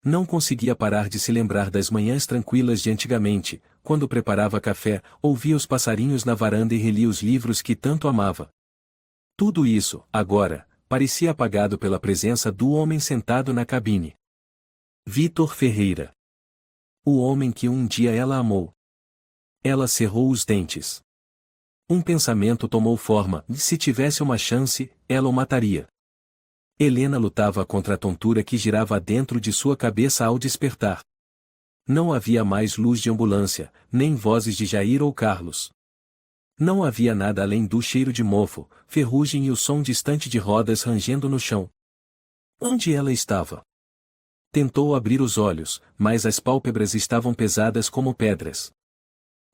Não conseguia parar de se lembrar das manhãs tranquilas de antigamente, quando preparava café, ouvia os passarinhos na varanda e relia os livros que tanto amava. Tudo isso, agora, parecia apagado pela presença do homem sentado na cabine. Vitor Ferreira. O homem que um dia ela amou. Ela cerrou os dentes. Um pensamento tomou forma, e se tivesse uma chance, ela o mataria. Helena lutava contra a tontura que girava dentro de sua cabeça ao despertar. Não havia mais luz de ambulância, nem vozes de Jair ou Carlos. Não havia nada além do cheiro de mofo, ferrugem e o som distante de rodas rangendo no chão. Onde ela estava? Tentou abrir os olhos, mas as pálpebras estavam pesadas como pedras.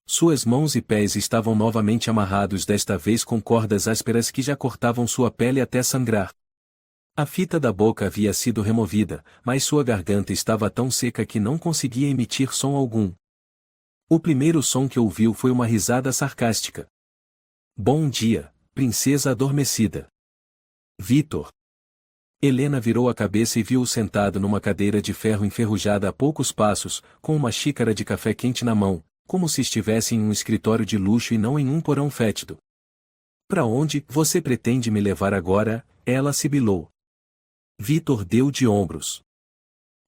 Suas mãos e pés estavam novamente amarrados, desta vez com cordas ásperas que já cortavam sua pele até sangrar. A fita da boca havia sido removida, mas sua garganta estava tão seca que não conseguia emitir som algum. O primeiro som que ouviu foi uma risada sarcástica. Bom dia, princesa adormecida. Vitor. Helena virou a cabeça e viu-o sentado numa cadeira de ferro enferrujada a poucos passos, com uma xícara de café quente na mão, como se estivesse em um escritório de luxo e não em um porão fétido. Para onde você pretende me levar agora? Ela sibilou. Vitor deu de ombros.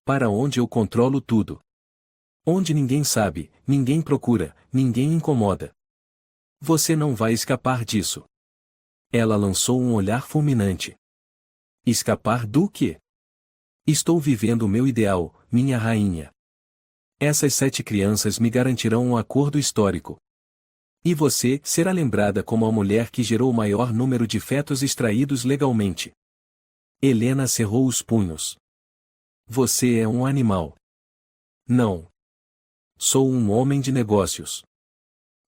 Para onde eu controlo tudo. Onde ninguém sabe, ninguém procura, ninguém incomoda. Você não vai escapar disso. Ela lançou um olhar fulminante. Escapar do quê? Estou vivendo o meu ideal, minha rainha. Essas 7 crianças me garantirão um acordo histórico. E você será lembrada como a mulher que gerou o maior número de fetos extraídos legalmente. Helena cerrou os punhos. Você é um animal. Não. Sou um homem de negócios.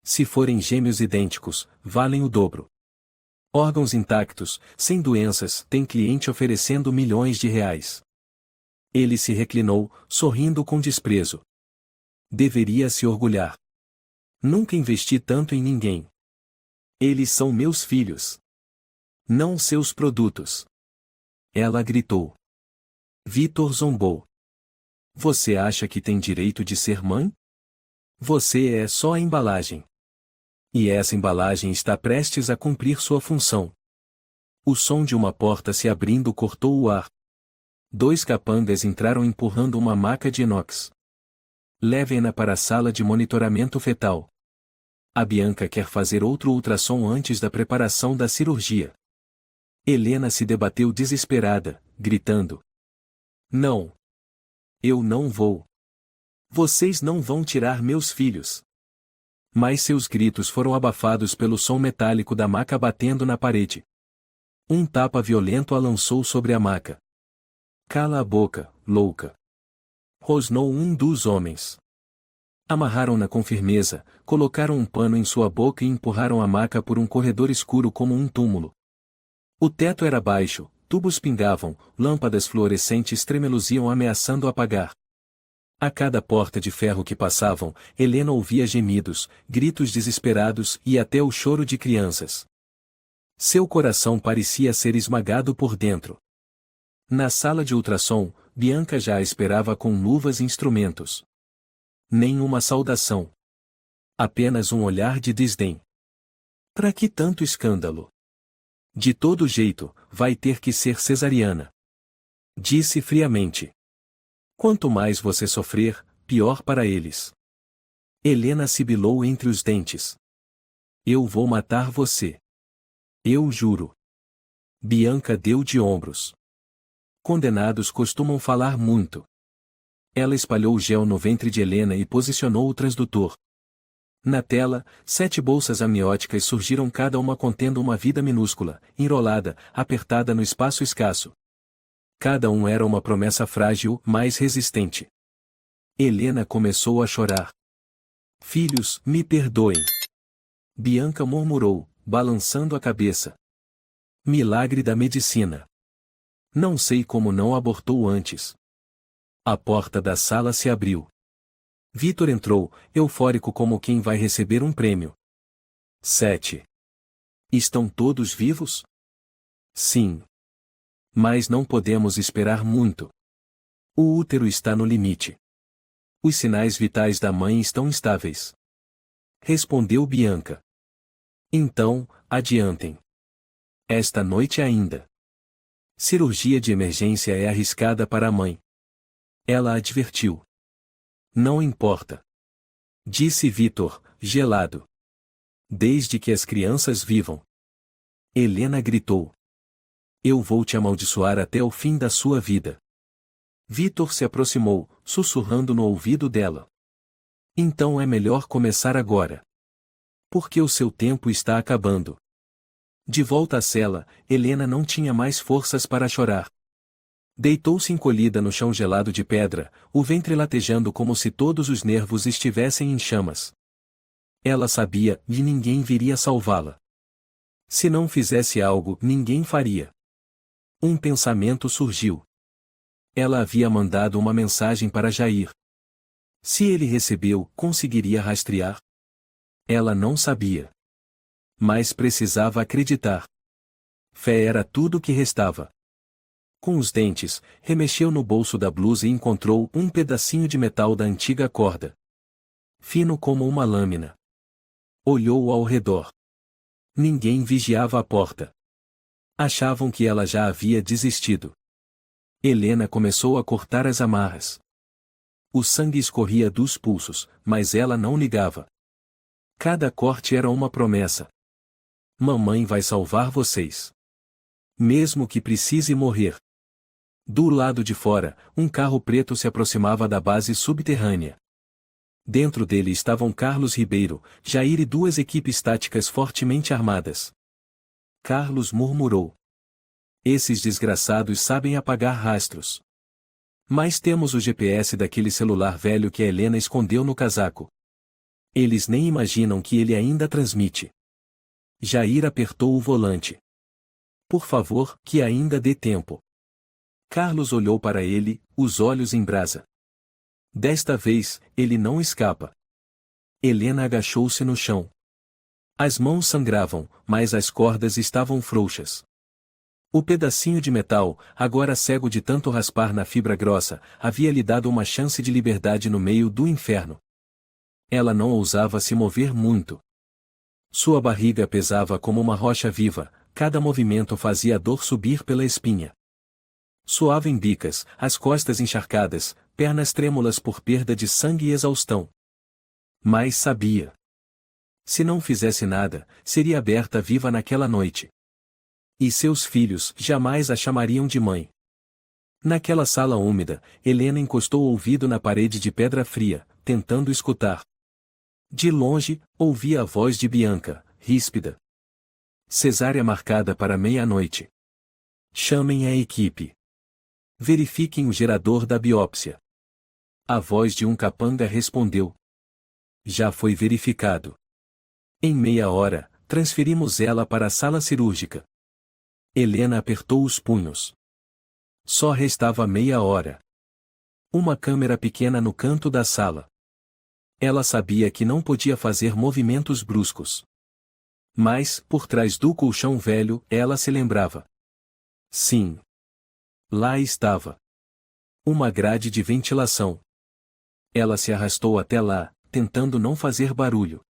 Se forem gêmeos idênticos, valem o dobro. Órgãos intactos, sem doenças, tem cliente oferecendo milhões de reais. Ele se reclinou, sorrindo com desprezo. Deveria se orgulhar. Nunca investi tanto em ninguém. Eles são meus filhos. Não seus produtos. Ela gritou. Vitor zombou. Você acha que tem direito de ser mãe? Você é só a embalagem. E essa embalagem está prestes a cumprir sua função. O som de uma porta se abrindo cortou o ar. 2 capangas entraram empurrando uma maca de inox. Levem-na para a sala de monitoramento fetal. A Bianca quer fazer outro ultrassom antes da preparação da cirurgia. Helena se debateu desesperada, gritando: Não! Eu não vou! Vocês não vão tirar meus filhos! Mas seus gritos foram abafados pelo som metálico da maca batendo na parede. Um tapa violento a lançou sobre a maca. Cala a boca, louca! Rosnou um dos homens. Amarraram-na com firmeza, colocaram um pano em sua boca e empurraram a maca por um corredor escuro como um túmulo. O teto era baixo, tubos pingavam, lâmpadas fluorescentes tremeluziam ameaçando apagar. A cada porta de ferro que passavam, Helena ouvia gemidos, gritos desesperados e até o choro de crianças. Seu coração parecia ser esmagado por dentro. Na sala de ultrassom, Bianca já a esperava com luvas e instrumentos. Nenhuma saudação. Apenas um olhar de desdém. Para que tanto escândalo? De todo jeito, vai ter que ser cesariana. Disse friamente. Quanto mais você sofrer, pior para eles. Helena sibilou entre os dentes. Eu vou matar você. Eu juro. Bianca deu de ombros. Condenados costumam falar muito. Ela espalhou o gel no ventre de Helena e posicionou o transdutor. Na tela, 7 bolsas amnióticas surgiram, cada uma contendo uma vida minúscula, enrolada, apertada no espaço escasso. Cada um era uma promessa frágil, mais resistente. Helena começou a chorar. Filhos, me perdoem. Bianca murmurou, balançando a cabeça. Milagre da medicina. Não sei como não abortou antes. A porta da sala se abriu. Vitor entrou, eufórico como quem vai receber um prêmio. 7. Estão todos vivos? Sim. Mas não podemos esperar muito. O útero está no limite. Os sinais vitais da mãe estão instáveis. Respondeu Bianca. Então, adiantem. Esta noite ainda. Cirurgia de emergência é arriscada para a mãe. Ela advertiu. Não importa. Disse Vitor, gelado. Desde que as crianças vivam. Helena gritou. Eu vou te amaldiçoar até o fim da sua vida. Vitor se aproximou, sussurrando no ouvido dela. Então é melhor começar agora. Porque o seu tempo está acabando. De volta à cela, Helena não tinha mais forças para chorar. Deitou-se encolhida no chão gelado de pedra, o ventre latejando como se todos os nervos estivessem em chamas. Ela sabia que ninguém viria salvá-la. Se não fizesse algo, ninguém faria. Um pensamento surgiu. Ela havia mandado uma mensagem para Jair. Se ele recebeu, conseguiria rastrear? Ela não sabia. Mas precisava acreditar. Fé era tudo que restava. Com os dentes, remexeu no bolso da blusa e encontrou um pedacinho de metal da antiga corda. Fino como uma lâmina. Olhou ao redor. Ninguém vigiava a porta. Achavam que ela já havia desistido. Helena começou a cortar as amarras. O sangue escorria dos pulsos, mas ela não ligava. Cada corte era uma promessa. Mamãe vai salvar vocês. Mesmo que precise morrer. Do lado de fora, um carro preto se aproximava da base subterrânea. Dentro dele estavam Carlos Ribeiro, Jair e 2 equipes táticas fortemente armadas. Carlos murmurou. Esses desgraçados sabem apagar rastros. Mas temos o GPS daquele celular velho que a Helena escondeu no casaco. Eles nem imaginam que ele ainda transmite. Jair apertou o volante. Por favor, que ainda dê tempo. Carlos olhou para ele, os olhos em brasa. Desta vez, ele não escapa. Helena agachou-se no chão. As mãos sangravam, mas as cordas estavam frouxas. O pedacinho de metal, agora cego de tanto raspar na fibra grossa, havia lhe dado uma chance de liberdade no meio do inferno. Ela não ousava se mover muito. Sua barriga pesava como uma rocha viva, Cada movimento fazia a dor subir pela espinha. Suavam bicas, as costas encharcadas, pernas trêmulas por perda de sangue e exaustão. Mas sabia. Se não fizesse nada, seria aberta viva naquela noite. E seus filhos jamais a chamariam de mãe. Naquela sala úmida, Helena encostou o ouvido na parede de pedra fria, tentando escutar. De longe, ouvia a voz de Bianca, ríspida. Cesárea marcada para meia-noite. Chamem a equipe. Verifiquem o gerador da biópsia. A voz de um capanga respondeu. Já foi verificado. Em meia hora, transferimos ela para a sala cirúrgica. Helena apertou os punhos. Só restava meia hora. Uma câmera pequena no canto da sala. Ela sabia que não podia fazer movimentos bruscos. Mas, por trás do colchão velho, ela se lembrava. Sim. Lá estava. Uma grade de ventilação. Ela se arrastou até lá, tentando não fazer barulho.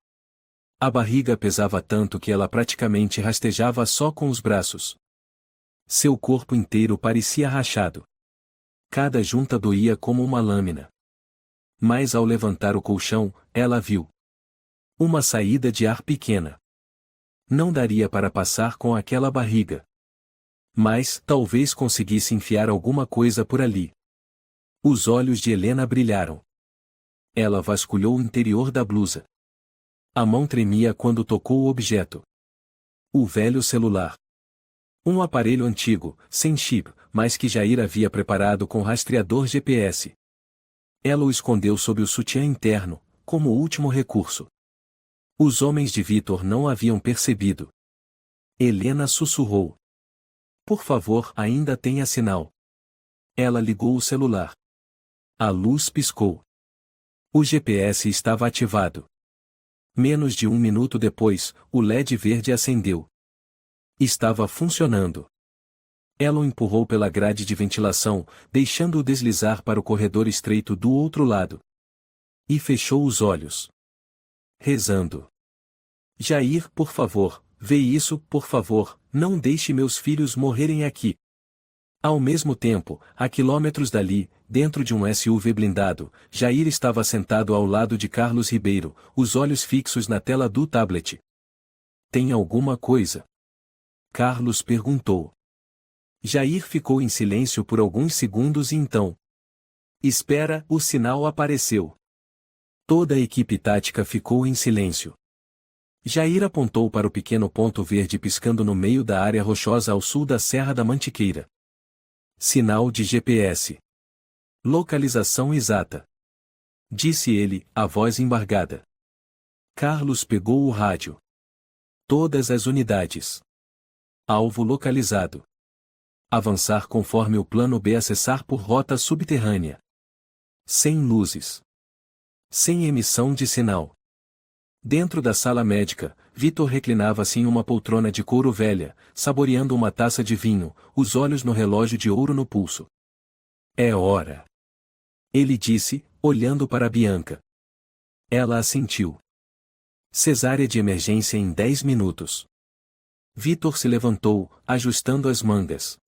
A barriga pesava tanto que ela praticamente rastejava só com os braços. Seu corpo inteiro parecia rachado. Cada junta doía como uma lâmina. Mas ao levantar o colchão, ela viu uma saída de ar pequena. Não daria para passar com aquela barriga. Mas, talvez conseguisse enfiar alguma coisa por ali. Os olhos de Helena brilharam. Ela vasculhou o interior da blusa. A mão tremia quando tocou o objeto. O velho celular. Um aparelho antigo, sem chip, mas que Jair havia preparado com rastreador GPS. Ela o escondeu sob o sutiã interno, como último recurso. Os homens de Vitor não haviam percebido. Helena sussurrou. Por favor, ainda tenha sinal. Ela ligou o celular. A luz piscou. O GPS estava ativado. Menos de um minuto depois, o LED verde acendeu. Estava funcionando. Ela o empurrou pela grade de ventilação, deixando-o deslizar para o corredor estreito do outro lado. E fechou os olhos. Rezando. Jair, por favor, vê isso, por favor, não deixe meus filhos morrerem aqui. Ao mesmo tempo, a quilômetros dali, dentro de um SUV blindado, Jair estava sentado ao lado de Carlos Ribeiro, os olhos fixos na tela do tablet. Tem alguma coisa? Carlos perguntou. Jair ficou em silêncio por alguns segundos e então. Espera, o sinal apareceu. Toda a equipe tática ficou em silêncio. Jair apontou para o pequeno ponto verde piscando no meio da área rochosa ao sul da Serra da Mantiqueira. Sinal de GPS. Localização exata. Disse ele, a voz embargada. Carlos pegou o rádio. Todas as unidades. Alvo localizado. Avançar conforme o plano B, acessar por rota subterrânea. Sem luzes. Sem emissão de sinal. Dentro da sala médica, Vitor reclinava-se em uma poltrona de couro velha, saboreando uma taça de vinho, os olhos no relógio de ouro no pulso. É hora. Ele disse, olhando para Bianca. Ela assentiu. Cesárea de emergência em 10 minutos. Vitor se levantou, ajustando as mangas.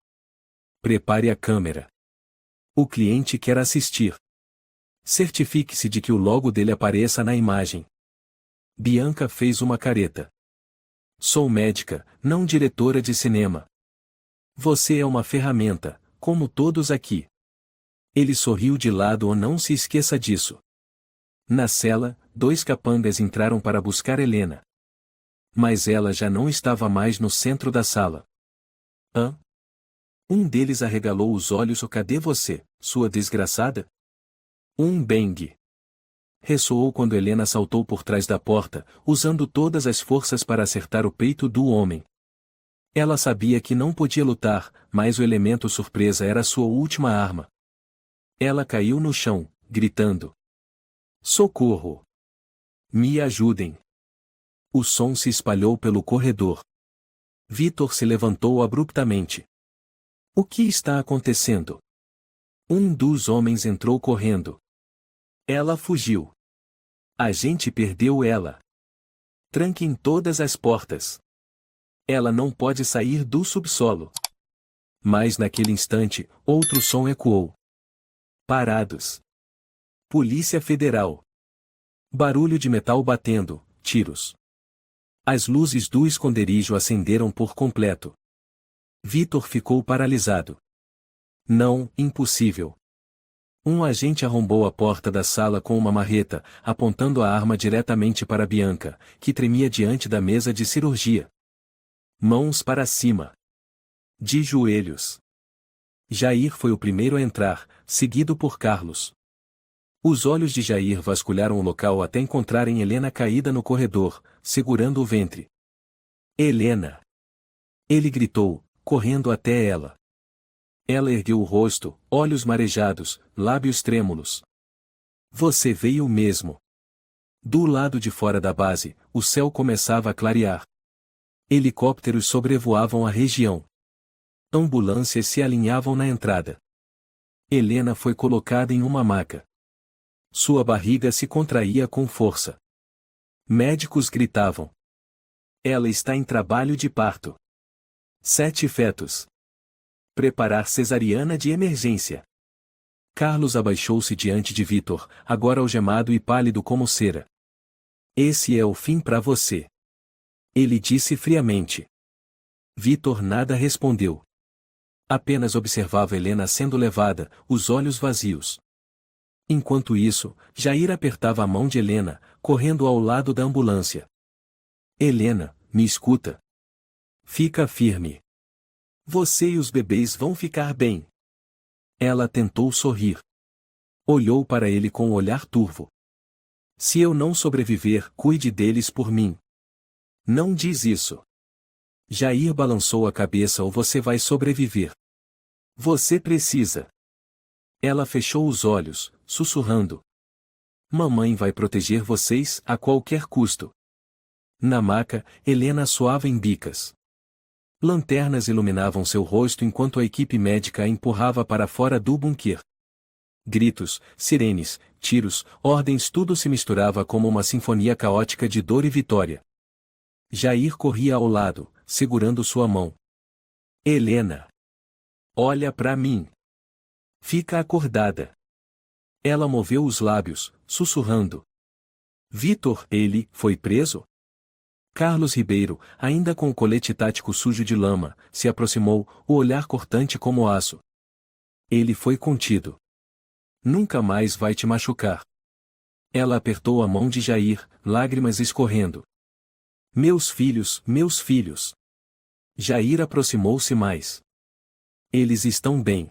Prepare a câmera. O cliente quer assistir. Certifique-se de que o logo dele apareça na imagem. Bianca fez uma careta. Sou médica, não diretora de cinema. Você é uma ferramenta, como todos aqui. Ele sorriu de lado. Ou não se esqueça disso. Na cela, 2 capangas entraram para buscar Helena. Mas ela já não estava mais no centro da sala. Hã? Um deles arregalou os olhos. Cadê você, sua desgraçada? Um bang. Ressoou quando Helena saltou por trás da porta, usando todas as forças para acertar o peito do homem. Ela sabia que não podia lutar, mas o elemento surpresa era sua última arma. Ela caiu no chão, gritando. Socorro! Me ajudem! O som se espalhou pelo corredor. Vitor se levantou abruptamente. O que está acontecendo? Um dos homens entrou correndo. Ela fugiu. A gente perdeu ela. Tranquem todas as portas. Ela não pode sair do subsolo. Mas naquele instante, outro som ecoou. Parados. Polícia Federal. Barulho de metal batendo, tiros. As luzes do esconderijo acenderam por completo. Vitor ficou paralisado. Não, impossível. Um agente arrombou a porta da sala com uma marreta, apontando a arma diretamente para Bianca, que tremia diante da mesa de cirurgia. Mãos para cima. De joelhos. Jair foi o primeiro a entrar, seguido por Carlos. Os olhos de Jair vasculharam o local até encontrarem Helena caída no corredor, segurando o ventre. Helena! Ele gritou, correndo até ela. Ela ergueu o rosto, olhos marejados, lábios trêmulos. Você veio mesmo. Do lado de fora da base, o céu começava a clarear. Helicópteros sobrevoavam a região. Ambulâncias se alinhavam na entrada. Helena foi colocada em uma maca. Sua barriga se contraía com força. Médicos gritavam. Ela está em trabalho de parto. 7 fetos. Preparar cesariana de emergência. Carlos abaixou-se diante de Vitor, agora algemado e pálido como cera. Esse é o fim para você. Ele disse friamente. Vitor nada respondeu. Apenas observava Helena sendo levada, os olhos vazios. Enquanto isso, Jair apertava a mão de Helena, correndo ao lado da ambulância. Helena, me escuta. Fica firme. Você e os bebês vão ficar bem. Ela tentou sorrir. Olhou para ele com um olhar turvo. Se eu não sobreviver, cuide deles por mim. Não diz isso. Jair balançou a cabeça ou você vai sobreviver. Você precisa. Ela fechou os olhos, sussurrando. Mamãe vai proteger vocês a qualquer custo. Na maca, Helena suava em bicas. Lanternas iluminavam seu rosto enquanto a equipe médica a empurrava para fora do bunker. Gritos, sirenes, tiros, ordens, tudo se misturava como uma sinfonia caótica de dor e vitória. Jair corria ao lado, segurando sua mão. Helena! Olha para mim! Fica acordada! Ela moveu os lábios, sussurrando. Vitor, ele, foi preso? Carlos Ribeiro, ainda com o colete tático sujo de lama, se aproximou, o olhar cortante como aço. Ele foi contido. Nunca mais vai te machucar. Ela apertou a mão de Jair, lágrimas escorrendo. Meus filhos, meus filhos. Jair aproximou-se mais. Eles estão bem.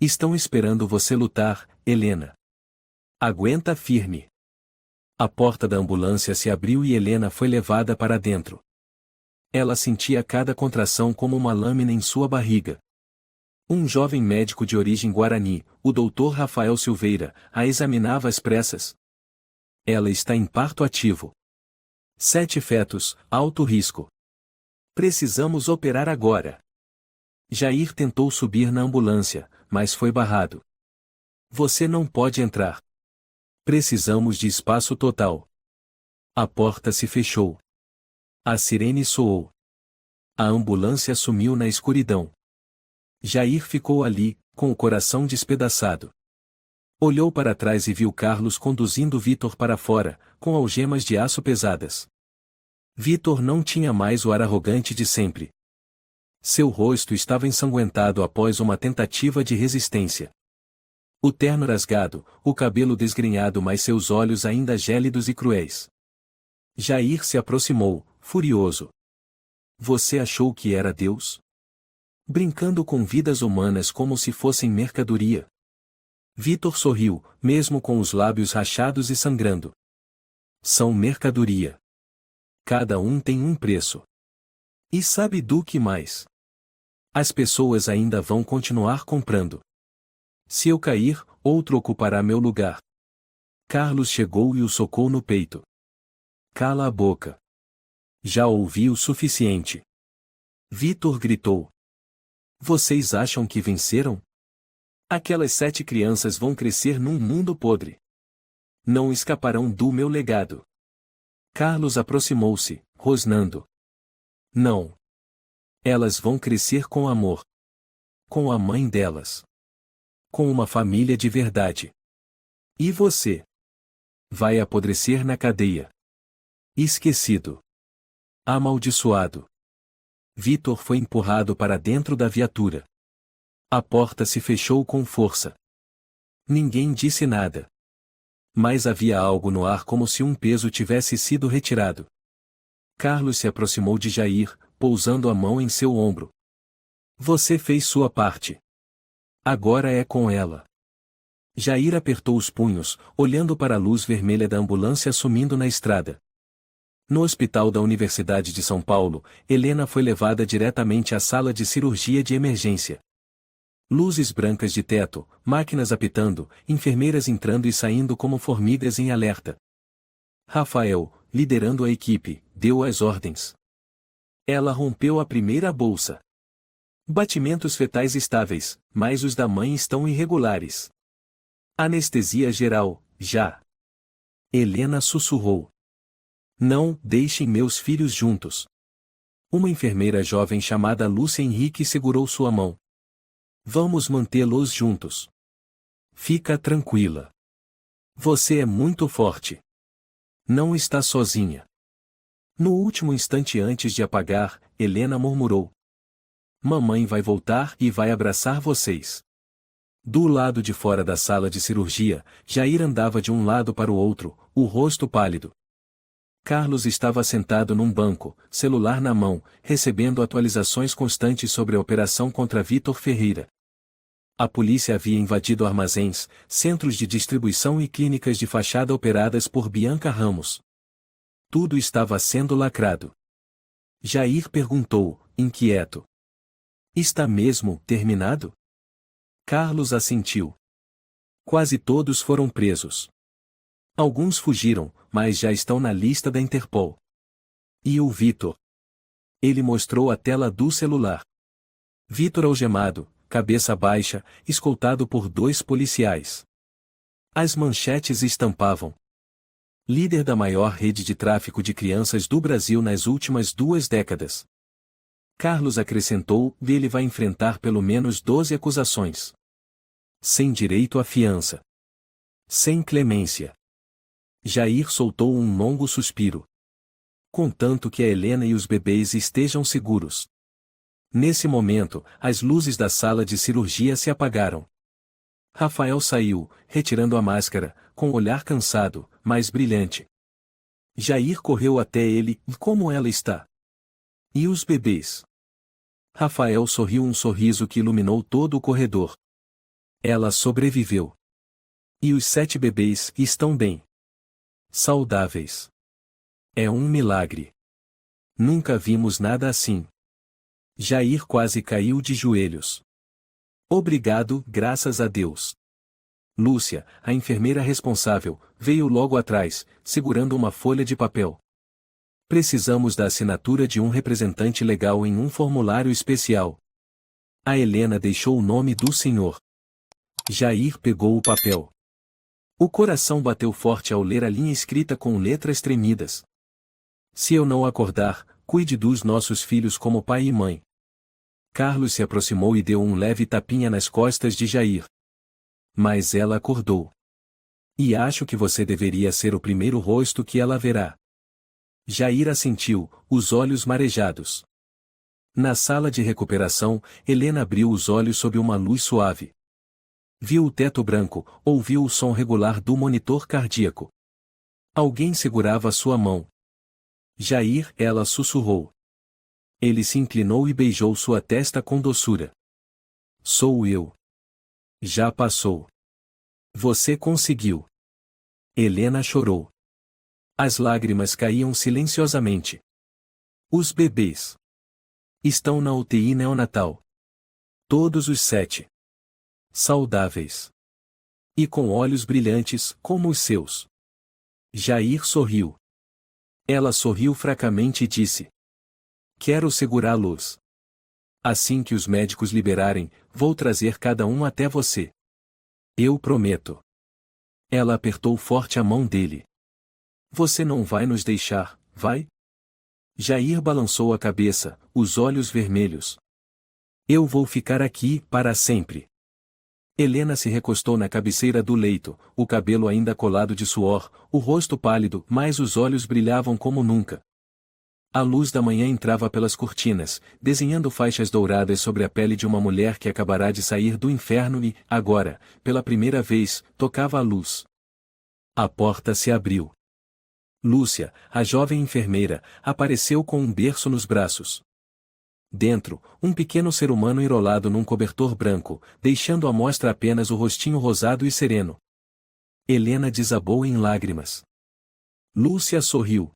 Estão esperando você lutar, Helena. Aguenta firme. A porta da ambulância se abriu e Helena foi levada para dentro. Ela sentia cada contração como uma lâmina em sua barriga. Um jovem médico de origem guarani, o Dr. Rafael Silveira, a examinava às pressas. Ela está em parto ativo. 7 fetos, alto risco. Precisamos operar agora. Jair tentou subir na ambulância, mas foi barrado. Você não pode entrar. Precisamos de espaço total. A porta se fechou. A sirene soou. A ambulância sumiu na escuridão. Jair ficou ali, com o coração despedaçado. Olhou para trás e viu Carlos conduzindo Vitor para fora, com algemas de aço pesadas. Vitor não tinha mais o ar arrogante de sempre. Seu rosto estava ensanguentado após uma tentativa de resistência. O terno rasgado, o cabelo desgrenhado, mas seus olhos ainda gélidos e cruéis. Jair se aproximou, furioso. Você achou que era Deus? Brincando com vidas humanas como se fossem mercadoria. Vitor sorriu, mesmo com os lábios rachados e sangrando. São mercadoria. Cada um tem um preço. E sabe do que mais? As pessoas ainda vão continuar comprando. Se eu cair, outro ocupará meu lugar. Carlos chegou e o socou no peito. Cala a boca. Já ouvi o suficiente. Vitor gritou. Vocês acham que venceram? Aquelas 7 crianças vão crescer num mundo podre. Não escaparão do meu legado. Carlos aproximou-se, rosnando. Não. Elas vão crescer com amor. Com a mãe delas. Com uma família de verdade. E você? Vai apodrecer na cadeia. Esquecido. Amaldiçoado. Vitor foi empurrado para dentro da viatura. A porta se fechou com força. Ninguém disse nada. Mas havia algo no ar como se um peso tivesse sido retirado. Carlos se aproximou de Jair, pousando a mão em seu ombro. Você fez sua parte. Agora é com ela. Jair apertou os punhos, olhando para a luz vermelha da ambulância sumindo na estrada. No hospital da Universidade de São Paulo, Helena foi levada diretamente à sala de cirurgia de emergência. Luzes brancas de teto, máquinas apitando, enfermeiras entrando e saindo como formigas em alerta. Rafael, liderando a equipe, deu as ordens. Ela rompeu a primeira bolsa. Batimentos fetais estáveis, mas os da mãe estão irregulares. Anestesia geral, já. Helena sussurrou. Não, deixem meus filhos juntos. Uma enfermeira jovem chamada Lúcia Henrique segurou sua mão. Vamos mantê-los juntos. Fica tranquila. Você é muito forte. Não está sozinha. No último instante antes de apagar, Helena murmurou. Mamãe vai voltar e vai abraçar vocês. Do lado de fora da sala de cirurgia, Jair andava de um lado para o outro, o rosto pálido. Carlos estava sentado num banco, celular na mão, recebendo atualizações constantes sobre a operação contra Vitor Ferreira. A polícia havia invadido armazéns, centros de distribuição e clínicas de fachada operadas por Bianca Ramos. Tudo estava sendo lacrado. Jair perguntou, inquieto. Está mesmo terminado? Carlos assentiu. Quase todos foram presos. Alguns fugiram, mas já estão na lista da Interpol. E o Vitor? Ele mostrou a tela do celular. Vitor algemado, cabeça baixa, escoltado por 2 policiais. As manchetes estampavam. Líder da maior rede de tráfico de crianças do Brasil nas últimas 2 décadas. Carlos acrescentou, ele vai enfrentar pelo menos 12 acusações. Sem direito à fiança. Sem clemência. Jair soltou um longo suspiro. Contanto que a Helena e os bebês estejam seguros. Nesse momento, as luzes da sala de cirurgia se apagaram. Rafael saiu, retirando a máscara, com o olhar cansado, mas brilhante. Jair correu até ele, como ela está? E os bebês? Rafael sorriu um sorriso que iluminou todo o corredor. Ela sobreviveu. E os 7 bebês estão bem. Saudáveis. É um milagre. Nunca vimos nada assim. Jair quase caiu de joelhos. Obrigado, graças a Deus. Lúcia, a enfermeira responsável, veio logo atrás, segurando uma folha de papel. Precisamos da assinatura de um representante legal em um formulário especial. A Helena deixou o nome do senhor. Jair pegou o papel. O coração bateu forte ao ler a linha escrita com letras tremidas. Se eu não acordar, cuide dos nossos filhos como pai e mãe. Carlos se aproximou e deu um leve tapinha nas costas de Jair. Mas ela acordou. E acho que você deveria ser o primeiro rosto que ela verá. Jair assentiu, os olhos marejados. Na sala de recuperação, Helena abriu os olhos sob uma luz suave. Viu o teto branco, ouviu o som regular do monitor cardíaco. Alguém segurava sua mão. Jair, ela sussurrou. Ele se inclinou e beijou sua testa com doçura. Sou eu. Já passou. Você conseguiu. Helena chorou. As lágrimas caíam silenciosamente. Os bebês estão na UTI neonatal. Todos os 7. Saudáveis. E com olhos brilhantes, como os seus. Jair sorriu. Ela sorriu fracamente e disse. Quero segurá-los. Assim que os médicos liberarem, vou trazer cada um até você. Eu prometo. Ela apertou forte a mão dele. Você não vai nos deixar, vai? Jair balançou a cabeça, os olhos vermelhos. Eu vou ficar aqui para sempre. Helena se recostou na cabeceira do leito, o cabelo ainda colado de suor, o rosto pálido, mas os olhos brilhavam como nunca. A luz da manhã entrava pelas cortinas, desenhando faixas douradas sobre a pele de uma mulher que acabará de sair do inferno e, agora, pela primeira vez, tocava a luz. A porta se abriu. Lúcia, a jovem enfermeira, apareceu com um berço nos braços. Dentro, um pequeno ser humano enrolado num cobertor branco, deixando à mostra apenas o rostinho rosado e sereno. Helena desabou em lágrimas. Lúcia sorriu.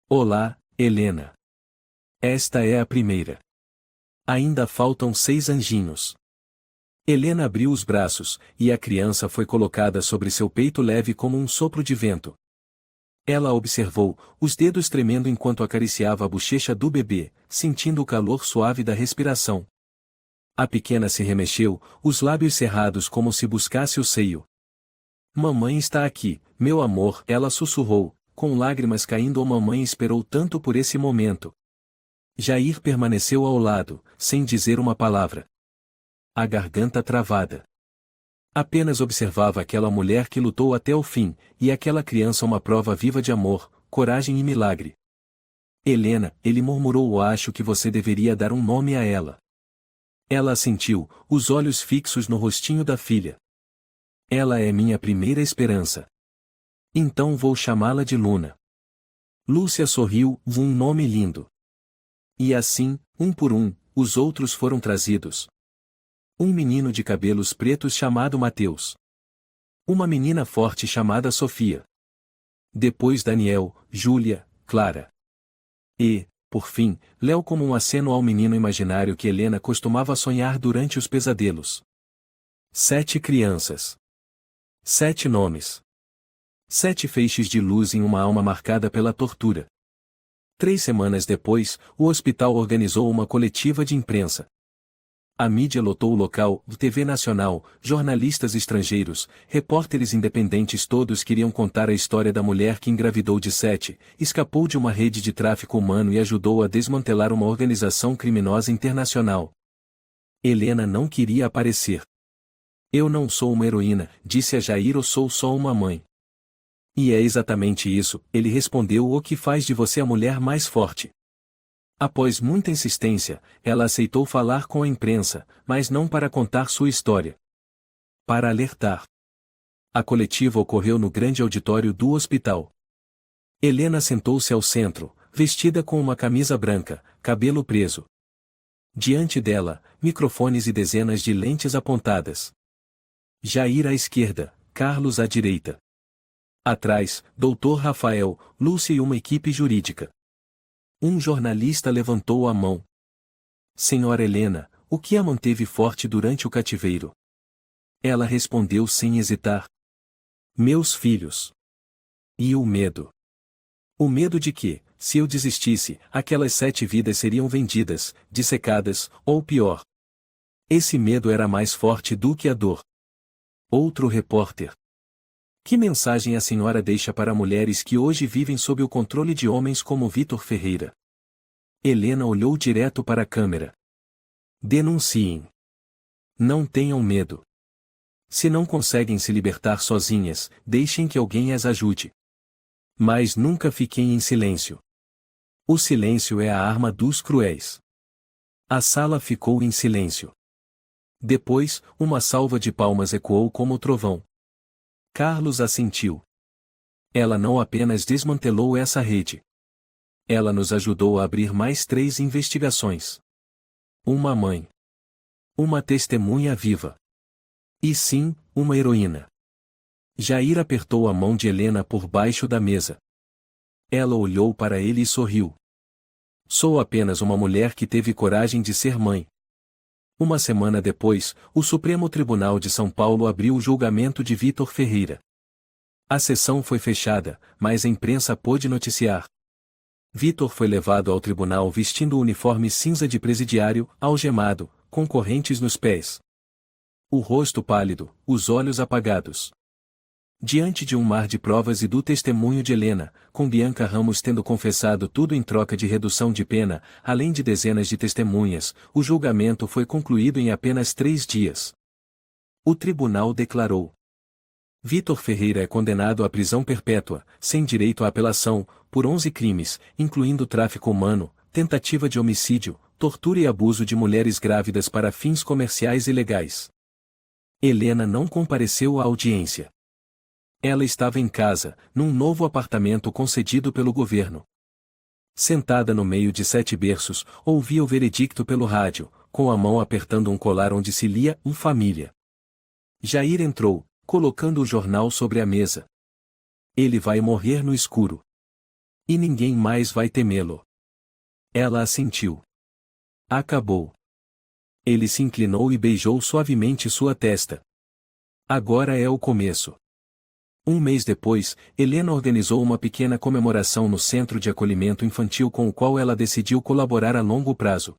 Olá, Helena. Esta é a primeira. Ainda faltam 6 anjinhos. Helena abriu os braços, e a criança foi colocada sobre seu peito leve como um sopro de vento. Ela observou, os dedos tremendo enquanto acariciava a bochecha do bebê, sentindo o calor suave da respiração. A pequena se remexeu, os lábios cerrados como se buscasse o seio. Mamãe está aqui, meu amor, ela sussurrou, com lágrimas caindo. Mamãe esperou tanto por esse momento. Jair permaneceu ao lado, sem dizer uma palavra. A garganta travada. Apenas observava aquela mulher que lutou até o fim, e aquela criança uma prova viva de amor, coragem e milagre. Helena, ele murmurou, acho que você deveria dar um nome a ela. Ela assentiu, os olhos fixos no rostinho da filha. Ela é minha primeira esperança. Então vou chamá-la de Luna. Lúcia sorriu, um nome lindo. E assim, um por um, os outros foram trazidos. Um menino de cabelos pretos chamado Mateus. Uma menina forte chamada Sofia. Depois Daniel, Júlia, Clara. E, por fim, Léo, como um aceno ao menino imaginário que Helena costumava sonhar durante os pesadelos. 7 crianças. 7 nomes. 7 feixes de luz em uma alma marcada pela tortura. 3 semanas depois, o hospital organizou uma coletiva de imprensa. A mídia lotou o local, TV nacional, jornalistas estrangeiros, repórteres independentes, todos queriam contar a história da mulher que engravidou de 7, escapou de uma rede de tráfico humano e ajudou a desmantelar uma organização criminosa internacional. Helena não queria aparecer. Eu não sou uma heroína, disse a Jair, eu sou só uma mãe. E é exatamente isso, ele respondeu, o que faz de você a mulher mais forte. Após muita insistência, ela aceitou falar com a imprensa, mas não para contar sua história. Para alertar. A coletiva ocorreu no grande auditório do hospital. Helena sentou-se ao centro, vestida com uma camisa branca, cabelo preso. Diante dela, microfones e dezenas de lentes apontadas. Jair à esquerda, Carlos à direita. Atrás, Dr. Rafael, Lúcia e uma equipe jurídica. Um jornalista levantou a mão. Senhora Helena, o que a manteve forte durante o cativeiro? Ela respondeu sem hesitar. Meus filhos. E o medo? O medo de que, se eu desistisse, aquelas 7 vidas seriam vendidas, dissecadas, ou pior. Esse medo era mais forte do que a dor. Outro repórter. Que mensagem a senhora deixa para mulheres que hoje vivem sob o controle de homens como Vitor Ferreira? Helena olhou direto para a câmera. Denunciem. Não tenham medo. Se não conseguem se libertar sozinhas, deixem que alguém as ajude. Mas nunca fiquem em silêncio. O silêncio é a arma dos cruéis. A sala ficou em silêncio. Depois, uma salva de palmas ecoou como trovão. Carlos assentiu. Ela não apenas desmantelou essa rede. Ela nos ajudou a abrir mais 3 investigações. Uma mãe. Uma testemunha viva. E sim, uma heroína. Jair apertou a mão de Helena por baixo da mesa. Ela olhou para ele e sorriu. Sou apenas uma mulher que teve coragem de ser mãe. Uma semana depois, o Supremo Tribunal de São Paulo abriu o julgamento de Vitor Ferreira. A sessão foi fechada, mas a imprensa pôde noticiar. Vitor foi levado ao tribunal vestindo o uniforme cinza de presidiário, algemado, com correntes nos pés. O rosto pálido, os olhos apagados. Diante de um mar de provas e do testemunho de Helena, com Bianca Ramos tendo confessado tudo em troca de redução de pena, além de dezenas de testemunhas, o julgamento foi concluído em apenas 3 dias. O tribunal declarou: Vitor Ferreira é condenado à prisão perpétua, sem direito à apelação, por 11 crimes, incluindo tráfico humano, tentativa de homicídio, tortura e abuso de mulheres grávidas para fins comerciais ilegais. Helena não compareceu à audiência. Ela estava em casa, num novo apartamento concedido pelo governo. Sentada no meio de 7 berços, ouvia o veredicto pelo rádio, com a mão apertando um colar onde se lia Família. Jair entrou, colocando o jornal sobre a mesa. Ele vai morrer no escuro. E ninguém mais vai temê-lo. Ela assentiu. Acabou. Ele se inclinou e beijou suavemente sua testa. Agora é o começo. Um mês depois, Helena organizou uma pequena comemoração no Centro de Acolhimento Infantil com o qual ela decidiu colaborar a longo prazo.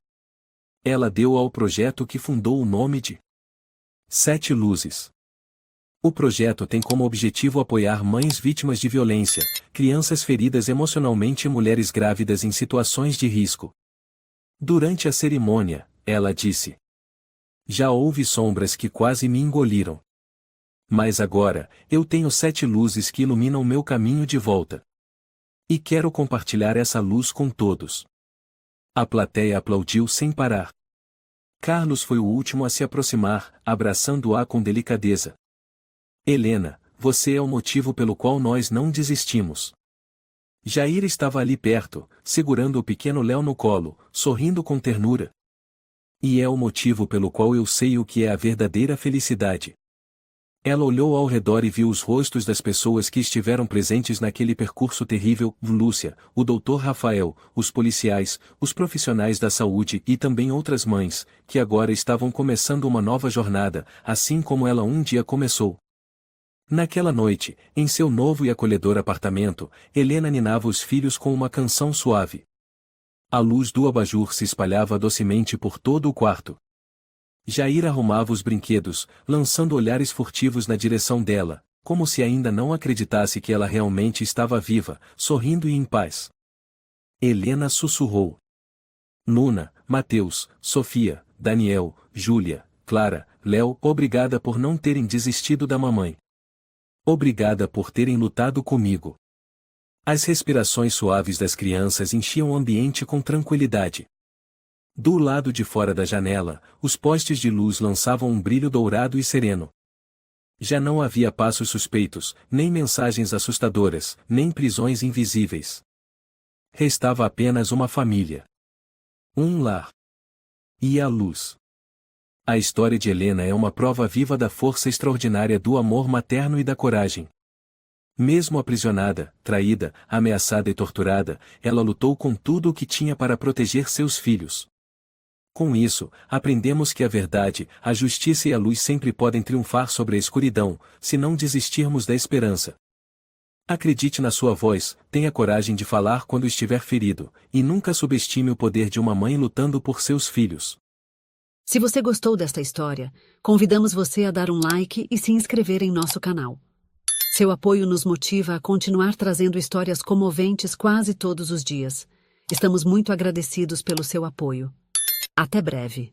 Ela deu ao projeto que fundou o nome de 7 Luzes. O projeto tem como objetivo apoiar mães vítimas de violência, crianças feridas emocionalmente e mulheres grávidas em situações de risco. Durante a cerimônia, ela disse: Já houve sombras que quase me engoliram. Mas agora, eu tenho 7 luzes que iluminam meu caminho de volta. E quero compartilhar essa luz com todos. A plateia aplaudiu sem parar. Carlos foi o último a se aproximar, abraçando-a com delicadeza. Helena, você é o motivo pelo qual nós não desistimos. Jair estava ali perto, segurando o pequeno Léo no colo, sorrindo com ternura. E é o motivo pelo qual eu sei o que é a verdadeira felicidade. Ela olhou ao redor e viu os rostos das pessoas que estiveram presentes naquele percurso terrível: Lúcia, o Dr. Rafael, os policiais, os profissionais da saúde e também outras mães, que agora estavam começando uma nova jornada, assim como ela um dia começou. Naquela noite, em seu novo e acolhedor apartamento, Helena ninava os filhos com uma canção suave. A luz do abajur se espalhava docemente por todo o quarto. Jair arrumava os brinquedos, lançando olhares furtivos na direção dela, como se ainda não acreditasse que ela realmente estava viva, sorrindo e em paz. Helena sussurrou: Nuna, Mateus, Sofia, Daniel, Júlia, Clara, Léo, obrigada por não terem desistido da mamãe. Obrigada por terem lutado comigo. As respirações suaves das crianças enchiam o ambiente com tranquilidade. Do lado de fora da janela, os postes de luz lançavam um brilho dourado e sereno. Já não havia passos suspeitos, nem mensagens assustadoras, nem prisões invisíveis. Restava apenas uma família. Um lar. E a luz. A história de Helena é uma prova viva da força extraordinária do amor materno e da coragem. Mesmo aprisionada, traída, ameaçada e torturada, ela lutou com tudo o que tinha para proteger seus filhos. Com isso, aprendemos que a verdade, a justiça e a luz sempre podem triunfar sobre a escuridão, se não desistirmos da esperança. Acredite na sua voz, tenha coragem de falar quando estiver ferido, e nunca subestime o poder de uma mãe lutando por seus filhos. Se você gostou desta história, convidamos você a dar um like e se inscrever em nosso canal. Seu apoio nos motiva a continuar trazendo histórias comoventes quase todos os dias. Estamos muito agradecidos pelo seu apoio. Até breve.